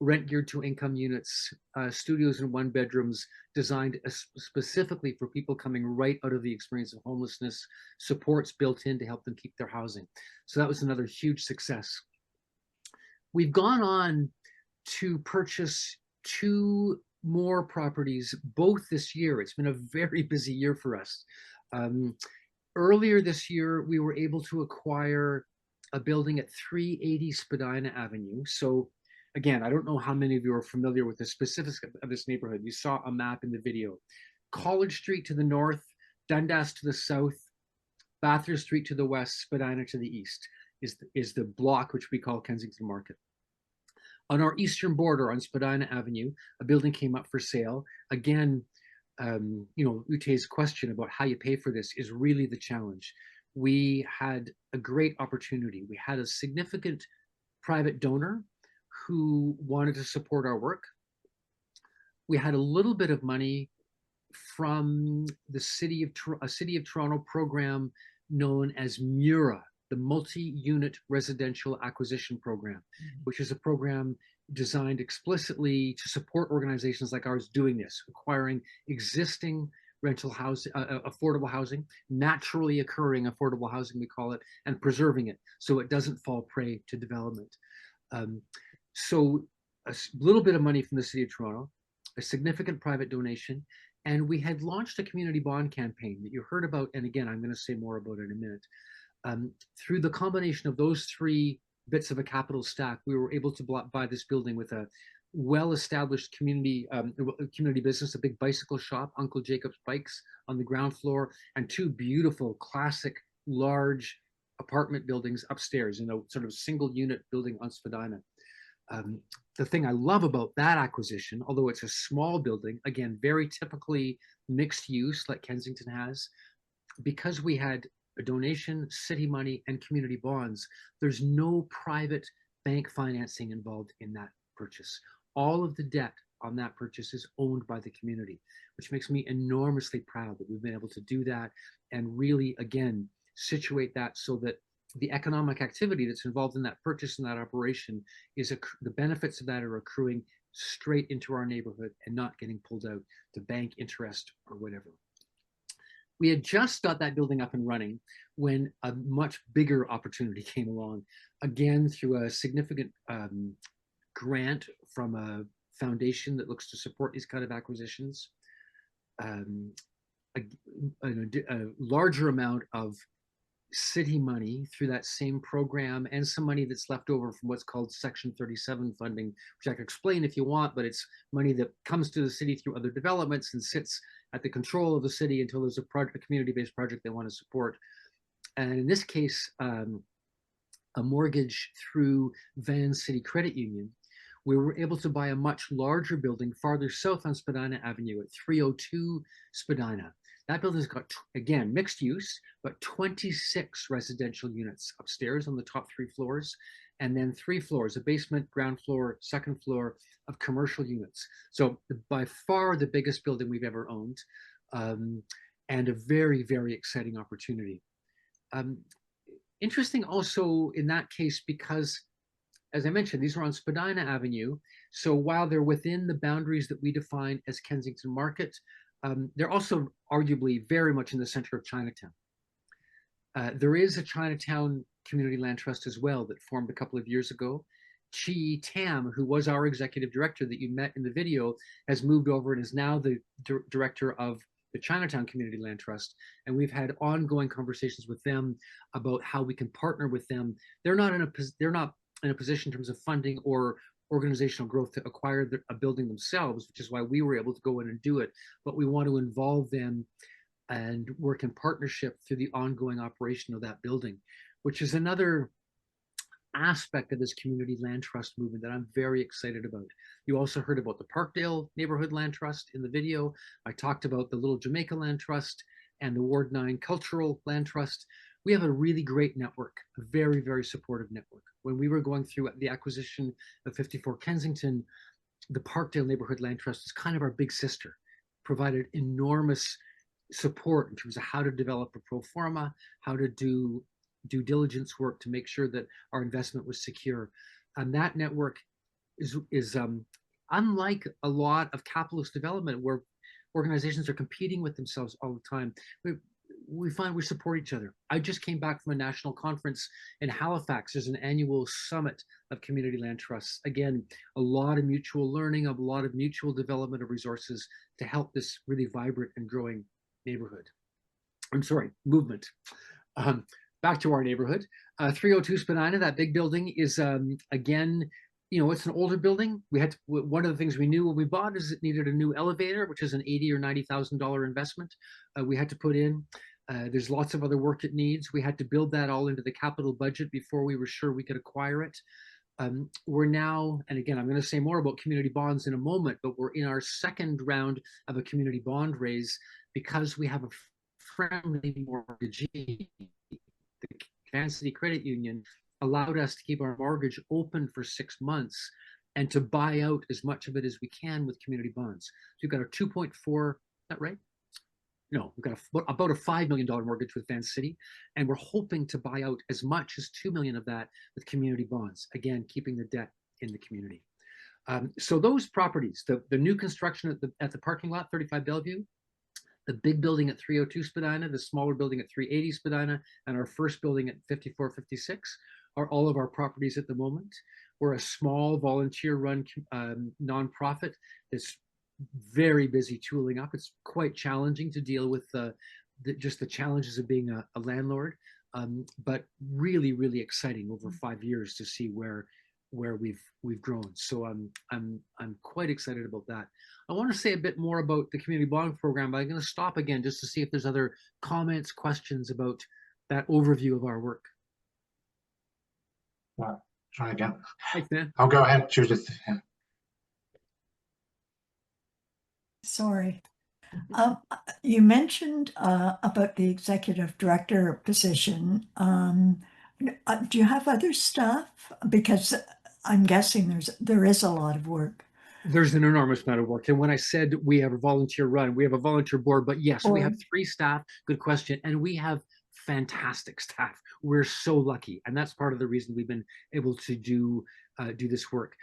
rent geared to income units, studios and 1-bedrooms designed specifically for people coming right out of the experience of homelessness, supports built in to help them keep their housing. So that was another huge success. We've gone on to purchase 2 more properties, both this year. It's been a very busy year for us. Earlier this year, we were able to acquire a building at 380 Spadina Avenue. So again, I don't know how many of you are familiar with the specifics of this neighborhood. You saw a map in the video. College Street to the north, Dundas to the south, Bathurst Street to the west, Spadina to the east is the block which we call Kensington Market. On our eastern border on Spadina Avenue, a building came up for sale. Again, Ute's question about how you pay for this is really the challenge. We had a great opportunity. We had a significant private donor who wanted to support our work. We had a little bit of money from the City of Toronto program known as MURA, the Multi-Unit Residential Acquisition Program, which is a program designed explicitly to support organizations like ours doing this, acquiring existing rental housing, affordable housing, naturally occurring affordable housing, we call it, and preserving it so it doesn't fall prey to development. So a little bit of money from the City of Toronto, a significant private donation, and we had launched a community bond campaign that you heard about, and again, I'm going to say more about it in a minute. Through the combination of those 3 bits of a capital stack, we were able to buy this building with a well-established community business, a big bicycle shop, Uncle Jacob's Bikes, on the ground floor, and 2 beautiful, classic, large, apartment buildings upstairs in a sort of single unit building on Spadina. The thing I love about that acquisition, although it's a small building, again, very typically mixed use like Kensington has, because we had a donation, city money, and community bonds, there's no private bank financing involved in that purchase. All of the debt on that purchase is owned by the community, which makes me enormously proud that we've been able to do that and really, again, situate that so that the economic activity that's involved in that purchase and that operation is the benefits of that are accruing straight into our neighborhood and not getting pulled out to bank interest or whatever. We had just got that building up and running when a much bigger opportunity came along, again through a significant grant from a foundation that looks to support these kind of acquisitions. A larger amount of city money through that same program and some money that's left over from what's called Section 37 funding, which I can explain if you want, but it's money that comes to the city through other developments and sits at the control of the city until there's a community-based project they want to support. And in this case, a mortgage through Van City Credit Union, we were able to buy a much larger building farther south on Spadina Avenue at 302 Spadina. That building's got, again, mixed use, but 26 residential units upstairs on the top 3 floors, and then 3 floors, a basement, ground floor, second floor of commercial units. So by far the biggest building we've ever owned, and a very, very exciting opportunity. Interesting also in that case, because as I mentioned, these are on Spadina Avenue. So while they're within the boundaries that we define as Kensington Market, they're also arguably very much in the center of Chinatown. There is a Chinatown Community Land Trust as well that formed a couple of years ago. Chi Tam, who was our executive director that you met in the video, has moved over and is now the director of the Chinatown Community Land Trust. And we've had ongoing conversations with them about how we can partner with them. They're not in a position in terms of funding or organizational growth to acquire a building themselves, which is why we were able to go in and do it. But we want to involve them and work in partnership through the ongoing operation of that building, which is another aspect of this community land trust movement that I'm very excited about. You also heard about the Parkdale Neighborhood Land Trust in the video. I talked about the Little Jamaica Land Trust and the Ward 9 Cultural Land Trust. We have a really great network, a very, very supportive network. When we were going through the acquisition of 54 Kensington, the Parkdale Neighborhood Land Trust is kind of our big sister, provided enormous support in terms of how to develop a pro forma, how to do due diligence work to make sure that our investment was secure. And that network is unlike a lot of capitalist development where organizations are competing with themselves all the time. We find we support each other. I just came back from a national conference in Halifax. There's an annual summit of community land trusts. Again, a lot of mutual learning, a lot of mutual development of resources to help this really vibrant and growing neighborhood. Movement. Back to our neighborhood. 302 Spadina, that big building is, again, it's an older building. One of the things we knew when we bought is it needed a new elevator, which is an $80,000 or $90,000 investment we had to put in. There's lots of other work it needs. We had to build that all into the capital budget before we were sure we could acquire it. We're now, and again, I'm going to say more about community bonds in a moment, but we're in our second round of a community bond raise because we have a friendly mortgagee. The Van City Credit Union allowed us to keep our mortgage open for 6 months and to buy out as much of it as we can with community bonds. So you've got a 2.4, is that right? No, we've got about a $5 million mortgage with Van City, and we're hoping to buy out as much as $2 million of that with community bonds, again, keeping the debt in the community. So those properties, the new construction at the parking lot, 35 Bellevue, the big building at 302 Spadina, the smaller building at 380 Spadina, and our first building at 5456 are all of our properties at the moment. We're a small volunteer-run nonprofit that's very busy tooling up. It's quite challenging to deal with just the challenges of being a landlord, but really, really exciting over 5 years to see where we've grown. So I'm quite excited about that. I want to say a bit more about the community bond program, but I'm going to stop again just to see if there's other comments, questions about that overview of our work. Right, try again. Thanks, Dan. I'll go ahead, Judith. Yeah. Sorry. You mentioned about the executive director position. Do you have other staff? Because I'm guessing there is a lot of work. There's an enormous amount of work. And when I said we have a volunteer run, we have a volunteer board, but yes, we have 3 staff. Good question. And we have fantastic staff. We're so lucky. And that's part of the reason we've been able to do this work.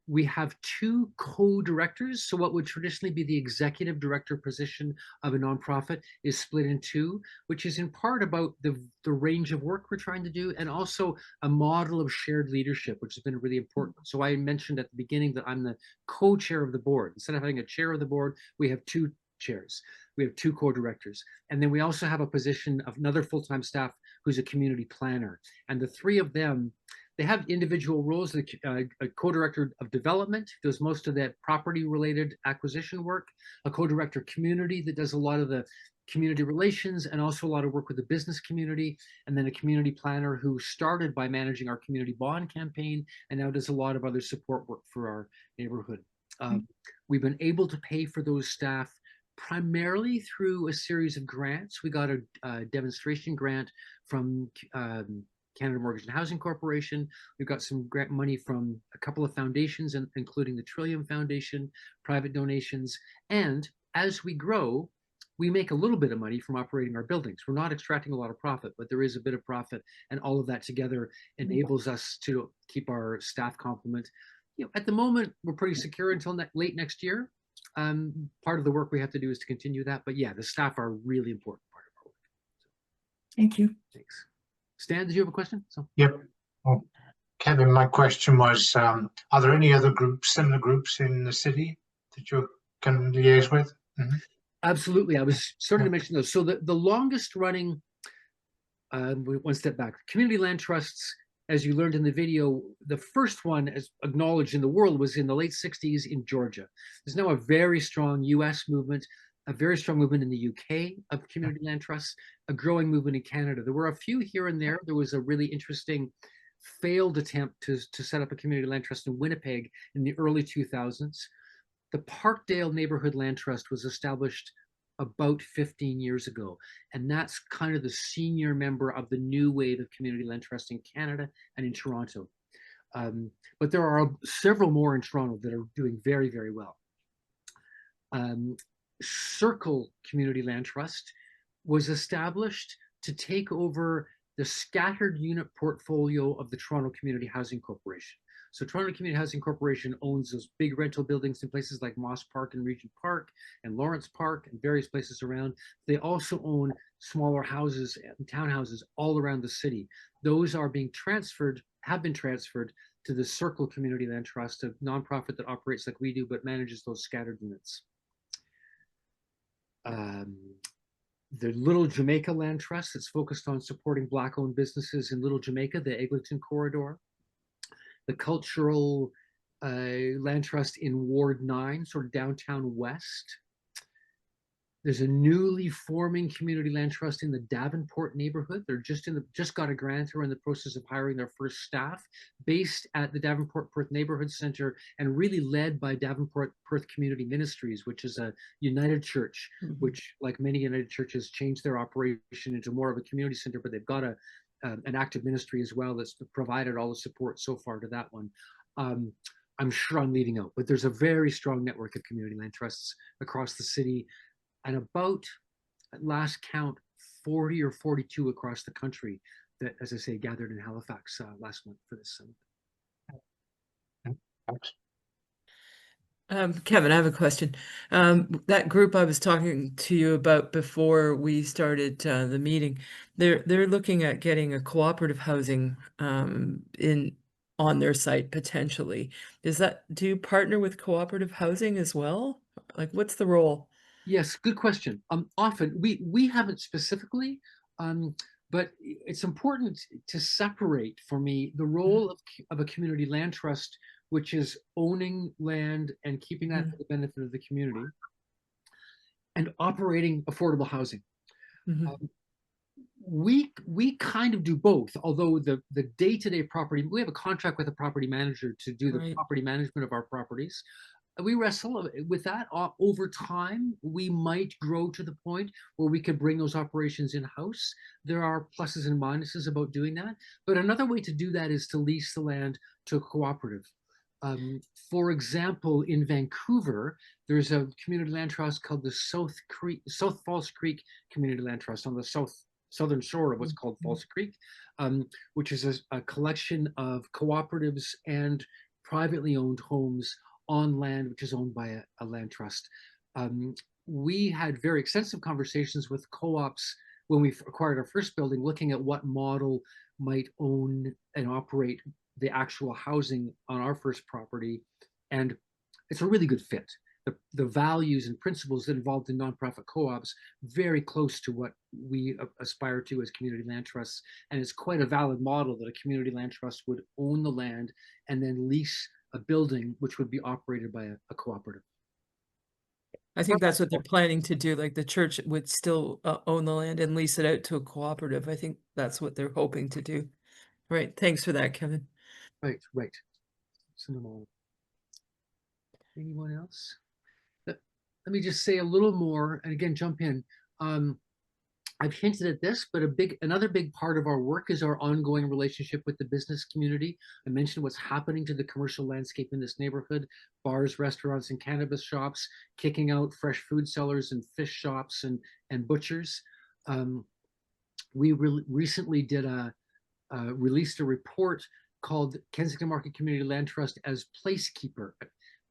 We have 2 co-directors. So what would traditionally be the executive director position of a nonprofit is split in 2, which is in part about the range of work we're trying to do, and also a model of shared leadership, which has been really important. So I mentioned at the beginning that I'm the co-chair of the board. Instead of having a chair of the board, we have 2 chairs. We have 2 co-directors. And then we also have a position of another full-time staff who's a community planner. And the 3 of them, they have individual roles. A co-director of development does most of that property-related acquisition work, a co-director community that does a lot of the community relations and also a lot of work with the business community, and then a community planner who started by managing our community bond campaign and now does a lot of other support work for our neighborhood. We've been able to pay for those staff primarily through a series of grants. We got a demonstration grant from Canada Mortgage and Housing Corporation. We've got some grant money from a couple of foundations, including the Trillium Foundation, private donations. And as we grow, we make a little bit of money from operating our buildings. We're not extracting a lot of profit, but there is a bit of profit, and all of that together enables us to keep our staff complement. At the moment, we're pretty secure until late next year. Part of the work we have to do is to continue that, but yeah, the staff are a really important part of our work. Thank you. Thanks. Stan, did you have a question? Yep. Well, Kevin, my question was, are there any other groups, similar groups in the city that you can liaise with? Mm-hmm. Absolutely. I was starting to mention those. So the longest running, one step back, community land trusts, as you learned in the video, the first one as acknowledged in the world was in the late 60s in Georgia. There's now a very strong US movement, a very strong movement in the UK of community land trusts, a growing movement in Canada. There were a few here and there. There was a really interesting failed attempt to set up a community land trust in Winnipeg in the early 2000s. The Parkdale Neighborhood Land Trust was established about 15 years ago, and that's kind of the senior member of the new wave of community land trust in Canada and in Toronto. But there are several more in Toronto that are doing very, very well. Circle Community Land Trust was established to take over the scattered unit portfolio of the Toronto Community Housing Corporation. So Toronto Community Housing Corporation owns those big rental buildings in places like Moss Park and Regent Park and Lawrence Park and various places around. They also own smaller houses and townhouses all around the city. Those are being transferred, have been transferred to the Circle Community Land Trust, a nonprofit that operates like we do, but manages those scattered units. The Little Jamaica Land Trust that's focused on supporting Black-owned businesses in Little Jamaica, the Eglinton Corridor. The Cultural Land Trust in Ward 9, sort of downtown west. There's a newly forming community land trust in the Davenport neighborhood. They're just got a grant. They're in the process of hiring their first staff, based at the Davenport Perth Neighborhood Center and really led by Davenport Perth Community Ministries, which is a United Church, which, like many United Churches, changed their operation into more of a community center, but they've got an active ministry as well that's provided all the support so far to that one. I'm sure I'm leaving out, but there's a very strong network of community land trusts across the city, and about, at last count, 40 or 42 across the country that, as I say, gathered in Halifax last month for this summit. Kevin, I have a question. That group I was talking to you about before we started the meeting, they're looking at getting a cooperative housing on their site potentially. Do you partner with cooperative housing as well? Like, what's the role? Yes, good question. Often we haven't specifically, but it's important to separate for me the role of a community land trust, which is owning land and keeping that for the benefit of the community, and operating affordable housing. We kind of do both, although the day-to-day property, we have a contract with a property manager to do the Right. property management of our properties. We wrestle with that. Over time, we might grow to the point where we could bring those operations in-house. There are pluses and minuses about doing that, but another way to do that is to lease the land to a cooperative. For example, in Vancouver, there's a community land trust called the South Falls Creek Community Land Trust on the southern shore of what's called Falls Creek, which is a collection of cooperatives and privately owned homes on land which is owned by a land trust. We had very extensive conversations with co-ops when we acquired our first building, looking at what model might own and operate the actual housing on our first property. And it's a really good fit. The values and principles involved in nonprofit co-ops very close to what we aspire to as community land trusts. And it's quite a valid model that a community land trust would own the land and then lease a building which would be operated by a cooperative. I think that's what they're planning to do. Like the church would still own the land and lease it out to a cooperative. I think that's what they're hoping to do. Right. Thanks for that, Kevin. Right. Send them all. Anyone else? Let me just say a little more, and again, jump in. I've hinted at this, but another big part of our work is our ongoing relationship with the business community. I mentioned what's happening to the commercial landscape in this neighborhood: bars, restaurants, and cannabis shops, kicking out fresh food sellers and fish shops and butchers. We recently released a report called Kensington Market Community Land Trust as Placekeeper,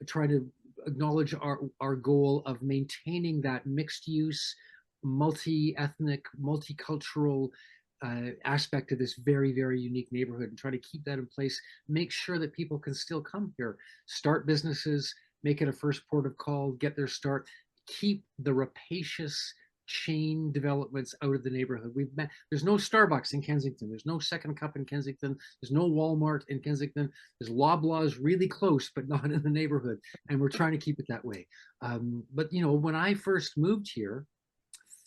trying to acknowledge our goal of maintaining that mixed use, multi-ethnic, multicultural aspect of this very, very unique neighborhood, and try to keep that in place, make sure that people can still come here, start businesses, make it a first port of call, get their start, keep the rapacious chain developments out of the neighborhood. There's no Starbucks in Kensington. There's no Second Cup in Kensington. There's no Walmart in Kensington. There's Loblaws really close, but not in the neighborhood. And we're trying to keep it that way. But when I first moved here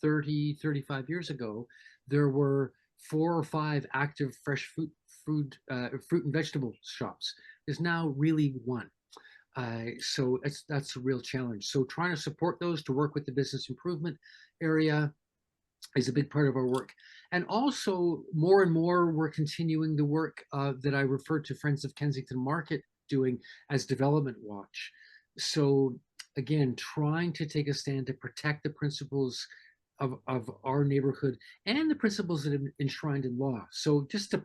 35 years ago, there were 4 or 5 active fresh fruit and vegetable shops. There's now really 1. So that's a real challenge. So trying to support those, to work with the business improvement area, is a big part of our work. And also more and more, we're continuing the work that I referred to Friends of Kensington Market doing as Development Watch. So again, trying to take a stand to protect the principles of our neighborhood and the principles that have been enshrined in law. So just to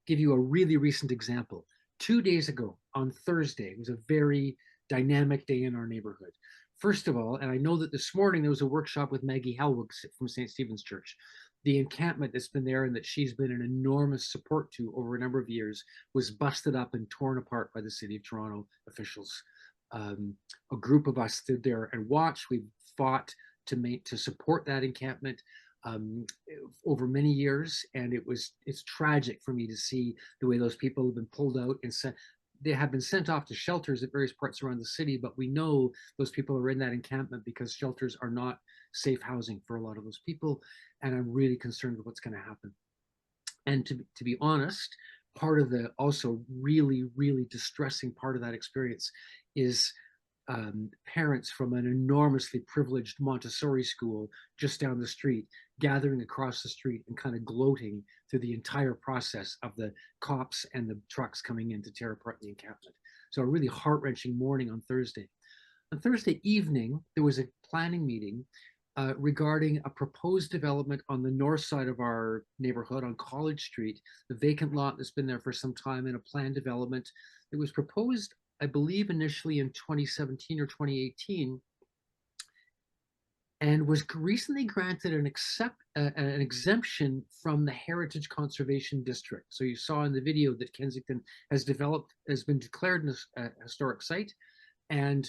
give you a really recent example, 2 days ago on Thursday, it was a very dynamic day in our neighborhood. First of all, and I know that this morning there was a workshop with Maggie Helwig from St. Stephen's Church. The encampment that's been there and that she's been an enormous support to over a number of years was busted up and torn apart by the City of Toronto officials. A group of us stood there and watched. We fought to support that encampment over many years, and it's tragic for me to see the way those people have been pulled out and they have been sent off to shelters at various parts around the city, but we know those people are in that encampment because shelters are not safe housing for a lot of those people, and I'm really concerned with what's going to happen. And to be honest, part of the also really, really distressing part of that experience is parents from an enormously privileged Montessori school just down the street gathering across the street and kind of gloating through the entire process of the cops and the trucks coming in to tear apart the encampment. So a really heart-wrenching morning on Thursday. On Thursday evening, there was a planning meeting regarding a proposed development on the north side of our neighborhood on College Street, the vacant lot that's been there for some time, in a planned development. It was proposed, I believe, initially in 2017 or 2018, and was recently granted an exemption from the Heritage Conservation District. So you saw in the video that Kensington has been declared a historic site, and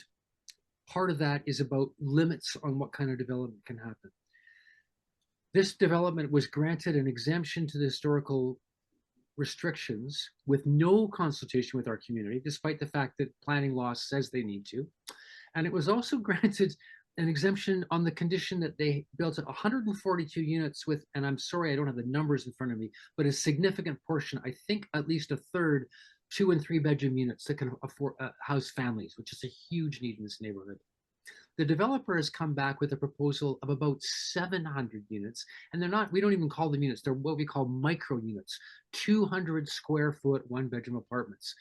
part of that is about limits on what kind of development can happen. This development was granted an exemption to the historical restrictions with no consultation with our community, despite the fact that planning law says they need to. And it was also granted an exemption on the condition that they built 142 units with, and I'm sorry, I don't have the numbers in front of me, but a significant portion, I think at least a third, 2 and 3 bedroom units that can afford house families, which is a huge need in this neighborhood. The developer has come back with a proposal of about 700 units, and they're not, we don't even call them units, they're what we call micro units, 200 square foot, 1-bedroom apartments.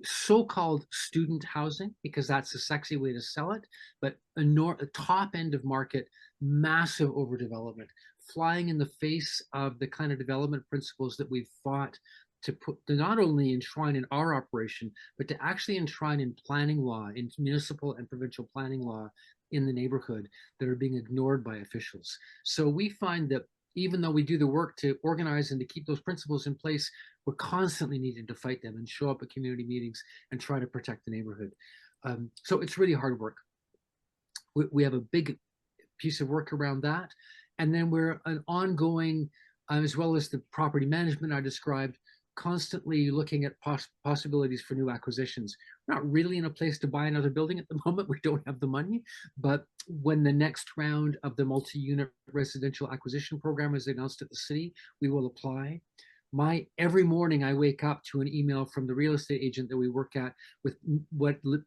So-called student housing, because that's a sexy way to sell it, but a top end of market, massive overdevelopment, flying in the face of the kind of development principles that we've fought to not only enshrine in our operation, but to actually enshrine in planning law, in municipal and provincial planning law in the neighborhood, that are being ignored by officials. So we find that even though we do the work to organize and to keep those principles in place, we're constantly needing to fight them and show up at community meetings and try to protect the neighborhood. So it's really hard work. We have a big piece of work around that. And then we're an ongoing, as well as the property management I described, constantly looking at possibilities for new acquisitions. We're not really in a place to buy another building at the moment. We don't have the money, but when the next round of the multi-unit residential acquisition program is announced at the city, we will apply. Every morning I wake up to an email from the real estate agent that we work at with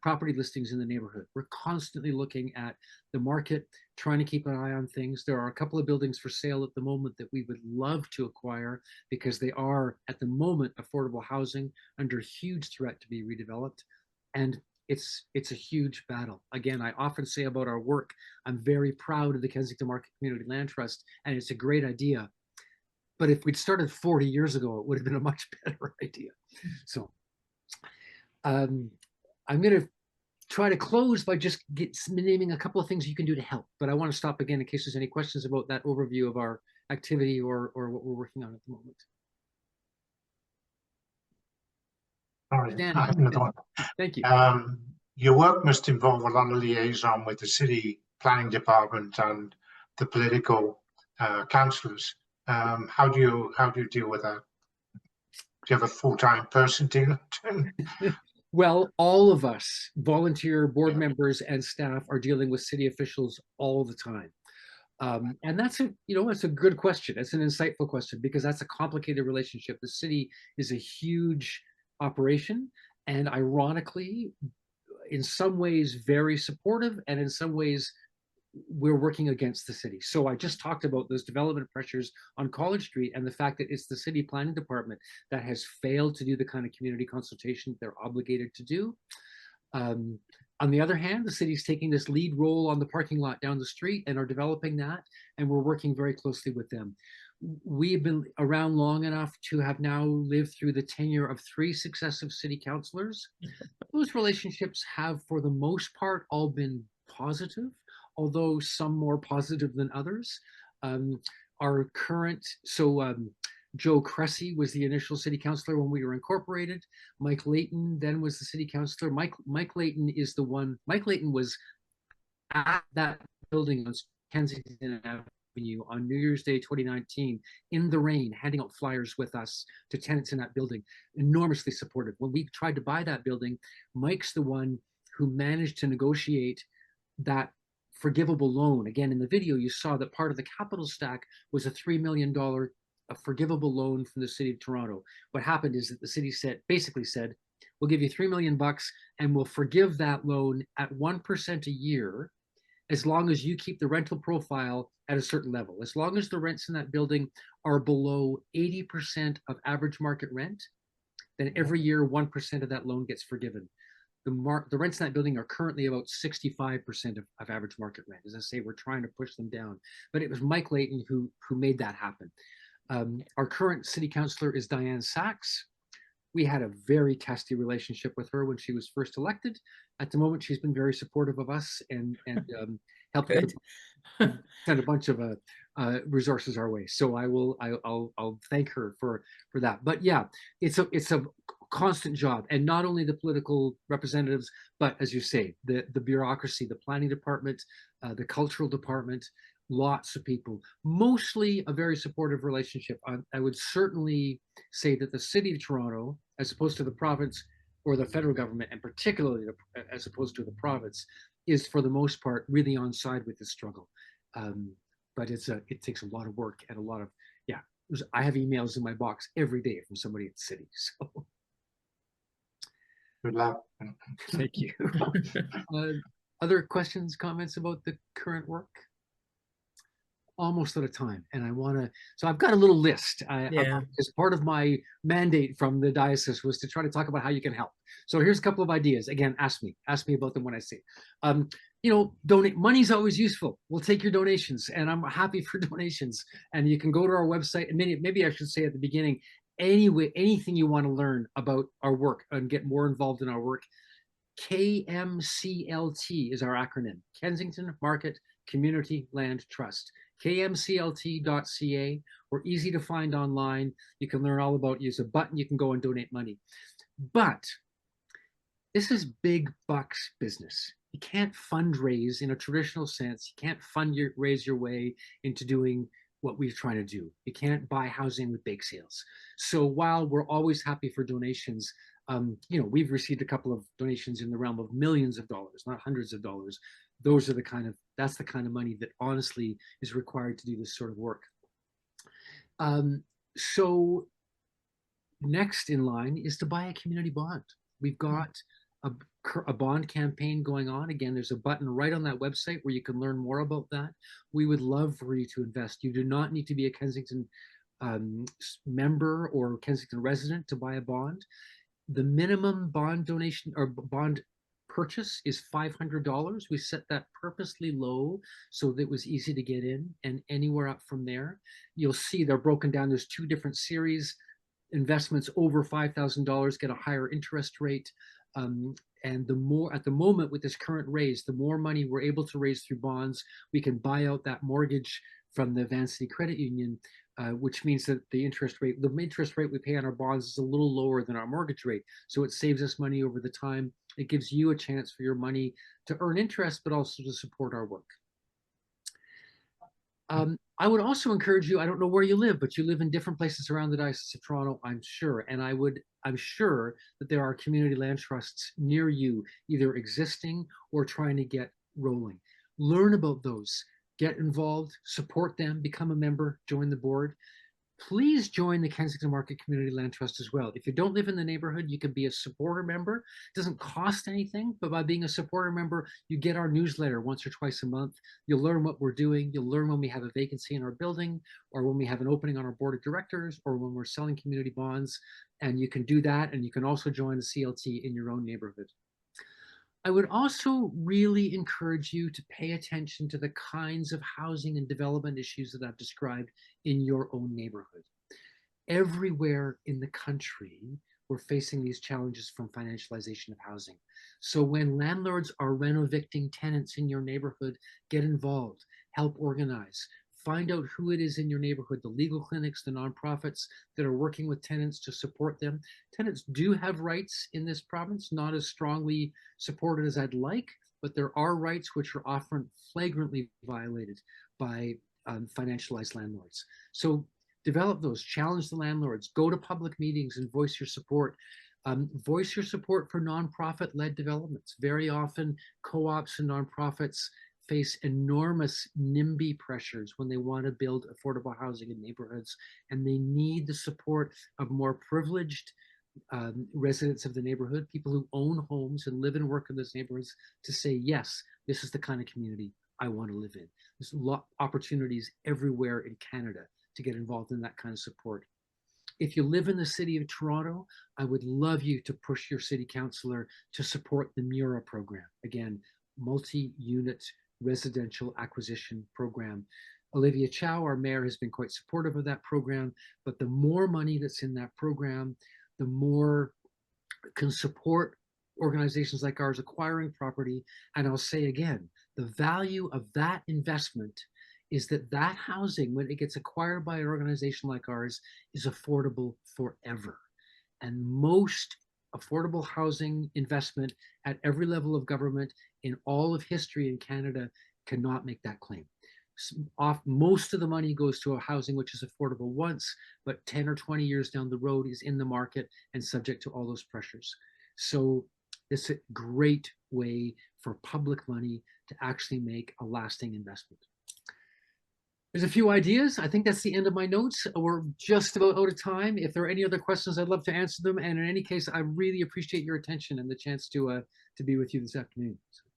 property listings in the neighborhood. We're constantly looking at the market, trying to keep an eye on things. There are a couple of buildings for sale at the moment that we would love to acquire because they are at the moment affordable housing under huge threat to be redeveloped. And it's a huge battle. Again, I often say about our work, I'm very proud of the Kensington Market Community Land Trust, and it's a great idea. But if we'd started 40 years ago, it would have been a much better idea. So I'm going to try to close by just naming a couple of things you can do to help. But I want to stop again in case there's any questions about that overview of our activity or what we're working on at the moment. All right. Dan, I have another one. Thank you. Your work must involve a lot of liaison with the city planning department and the political councillors. How do you deal with that? Do you have a full-time person dealing? Well, all of us, volunteer board members and staff, are dealing with city officials all the time. And that's it's a good question. It's an insightful question because that's a complicated relationship. The city is a huge operation, and ironically, in some ways very supportive, and in some ways we're working against the city. So I just talked about those development pressures on College Street and the fact that it's the city planning department that has failed to do the kind of community consultation they're obligated to do. On the other hand, the city's taking this lead role on the parking lot down the street and are developing that, and we're working very closely with them. We've been around long enough to have now lived through the tenure of 3 successive city councilors. Those relationships have, for the most part, all been positive, although some more positive than others. Our current, Joe Cressy was the initial city councilor when we were incorporated. Mike Layton then was the city councilor. Mike Layton is the one, Mike Layton was at that building on Kensington Avenue on New Year's Day 2019 in the rain, handing out flyers with us to tenants in that building, enormously supportive. When we tried to buy that building, Mike's the one who managed to negotiate that forgivable loan. Again, in the video, you saw that part of the capital stack was a $3 million forgivable loan from the city of Toronto. What happened is that the city basically said, we'll give you $3 million and we'll forgive that loan at 1% a year as long as you keep the rental profile at a certain level. As long as the rents in that building are below 80% of average market rent, then every year 1% of that loan gets forgiven. The rents in that building are currently about 65% of average market rent. As I say, we're trying to push them down. But it was Mike Layton who made that happen. Our current city councilor is Diane Sachs. We had a very testy relationship with her when she was first elected. At the moment, she's been very supportive of us and helped send a bunch of resources our way. So I'll thank her for that. But yeah, it's a constant job, and not only the political representatives, but as you say, the bureaucracy, the planning department, the cultural department, lots of people, mostly a very supportive relationship. I would certainly say that the city of Toronto, as opposed to the province or the federal government, and particularly as opposed to the province, is for the most part really on side with the struggle. But it takes a lot of work and a lot of, yeah, I have emails in my box every day from somebody at the city. So Good luck. thank you. Other questions, comments about the current work? Almost out of time, and I want to, so I've got a little list. As part of my mandate from the diocese was to try to talk about how you can help. So here's a couple of ideas. Again, ask me about them when I see. Donate. Money's always useful. We'll take your donations, and I'm happy for donations. And you can go to our website, and maybe I should say at the beginning, anyway, anything you want to learn about our work and get more involved in our work, KMCLT is our acronym, Kensington Market Community Land Trust. KMCLT.ca. We're easy to find online. You can learn all about, use a button, you can go and donate money. But this is big bucks business. You can't fundraise in a traditional sense. You can't raise your way into doing what we're trying to do. You can't buy housing with bake sales. So while we're always happy for donations, we've received a couple of donations in the realm of millions of dollars, not hundreds of dollars. That's the kind of money that honestly is required to do this sort of work. So next in line is to buy a community bond. We've got a bond campaign going on. Again, there's a button right on that website where you can learn more about that. We would love for you to invest. You do not need to be a Kensington member or Kensington resident to buy a bond. The minimum bond donation or bond purchase is $500. We set that purposely low so that it was easy to get in, and anywhere up from there. You'll see they're broken down. There's two different series. Investments over $5,000 get a higher interest rate. And the more, at the moment with this current raise, the more money we're able to raise through bonds, we can buy out that mortgage from the Vancity Credit Union, which means that the interest rate we pay on our bonds is a little lower than our mortgage rate. So it saves us money over the time. It gives you a chance for your money to earn interest, but also to support our work. I would also encourage you, I don't know where you live, but you live in different places around the Diocese of Toronto, I'm sure. And I'm sure that there are community land trusts near you, either existing or trying to get rolling. Learn about those, get involved, support them, become a member, join the board. Please join the Kensington Market Community Land Trust as well. If you don't live in the neighborhood, you can be a supporter member. It doesn't cost anything, but by being a supporter member, you get our newsletter once or twice a month. You'll learn what we're doing. You'll learn when we have a vacancy in our building, or when we have an opening on our board of directors, or when we're selling community bonds. And you can do that, and you can also join the CLT in your own neighborhood. I would also really encourage you to pay attention to the kinds of housing and development issues that I've described in your own neighborhood. Everywhere in the country, we're facing these challenges from financialization of housing. So when landlords are renovicting tenants in your neighborhood, get involved, help organize. Find out who it is in your neighborhood, the legal clinics, the nonprofits that are working with tenants to support them. Tenants do have rights in this province, not as strongly supported as I'd like, but there are rights which are often flagrantly violated by financialized landlords. So develop those, challenge the landlords, go to public meetings and voice your support. Voice your support for nonprofit-led developments. Very often, co-ops and nonprofits face enormous NIMBY pressures when they want to build affordable housing in neighborhoods, and they need the support of more privileged residents of the neighborhood, people who own homes and live and work in those neighborhoods, to say, yes, this is the kind of community I want to live in. There's opportunities everywhere in Canada to get involved in that kind of support. If you live in the city of Toronto, I would love you to push your city councillor to support the MURA program. Again, multi-unit residential acquisition program. Olivia Chow, our mayor, has been quite supportive of that program, but the more money that's in that program, the more can support organizations like ours acquiring property. And I'll say again, the value of that investment is that that housing, when it gets acquired by an organization like ours, is affordable forever. And most affordable housing investment at every level of government in all of history in Canada cannot make that claim. Most of the money goes to a housing which is affordable once, but 10 or 20 years down the road is in the market and subject to all those pressures. So it's a great way for public money to actually make a lasting investment. There's a few ideas. I think that's the end of my notes. We're just about out of time. If there are any other questions, I'd love to answer them. And in any case, I really appreciate your attention and the chance to be with you this afternoon. So.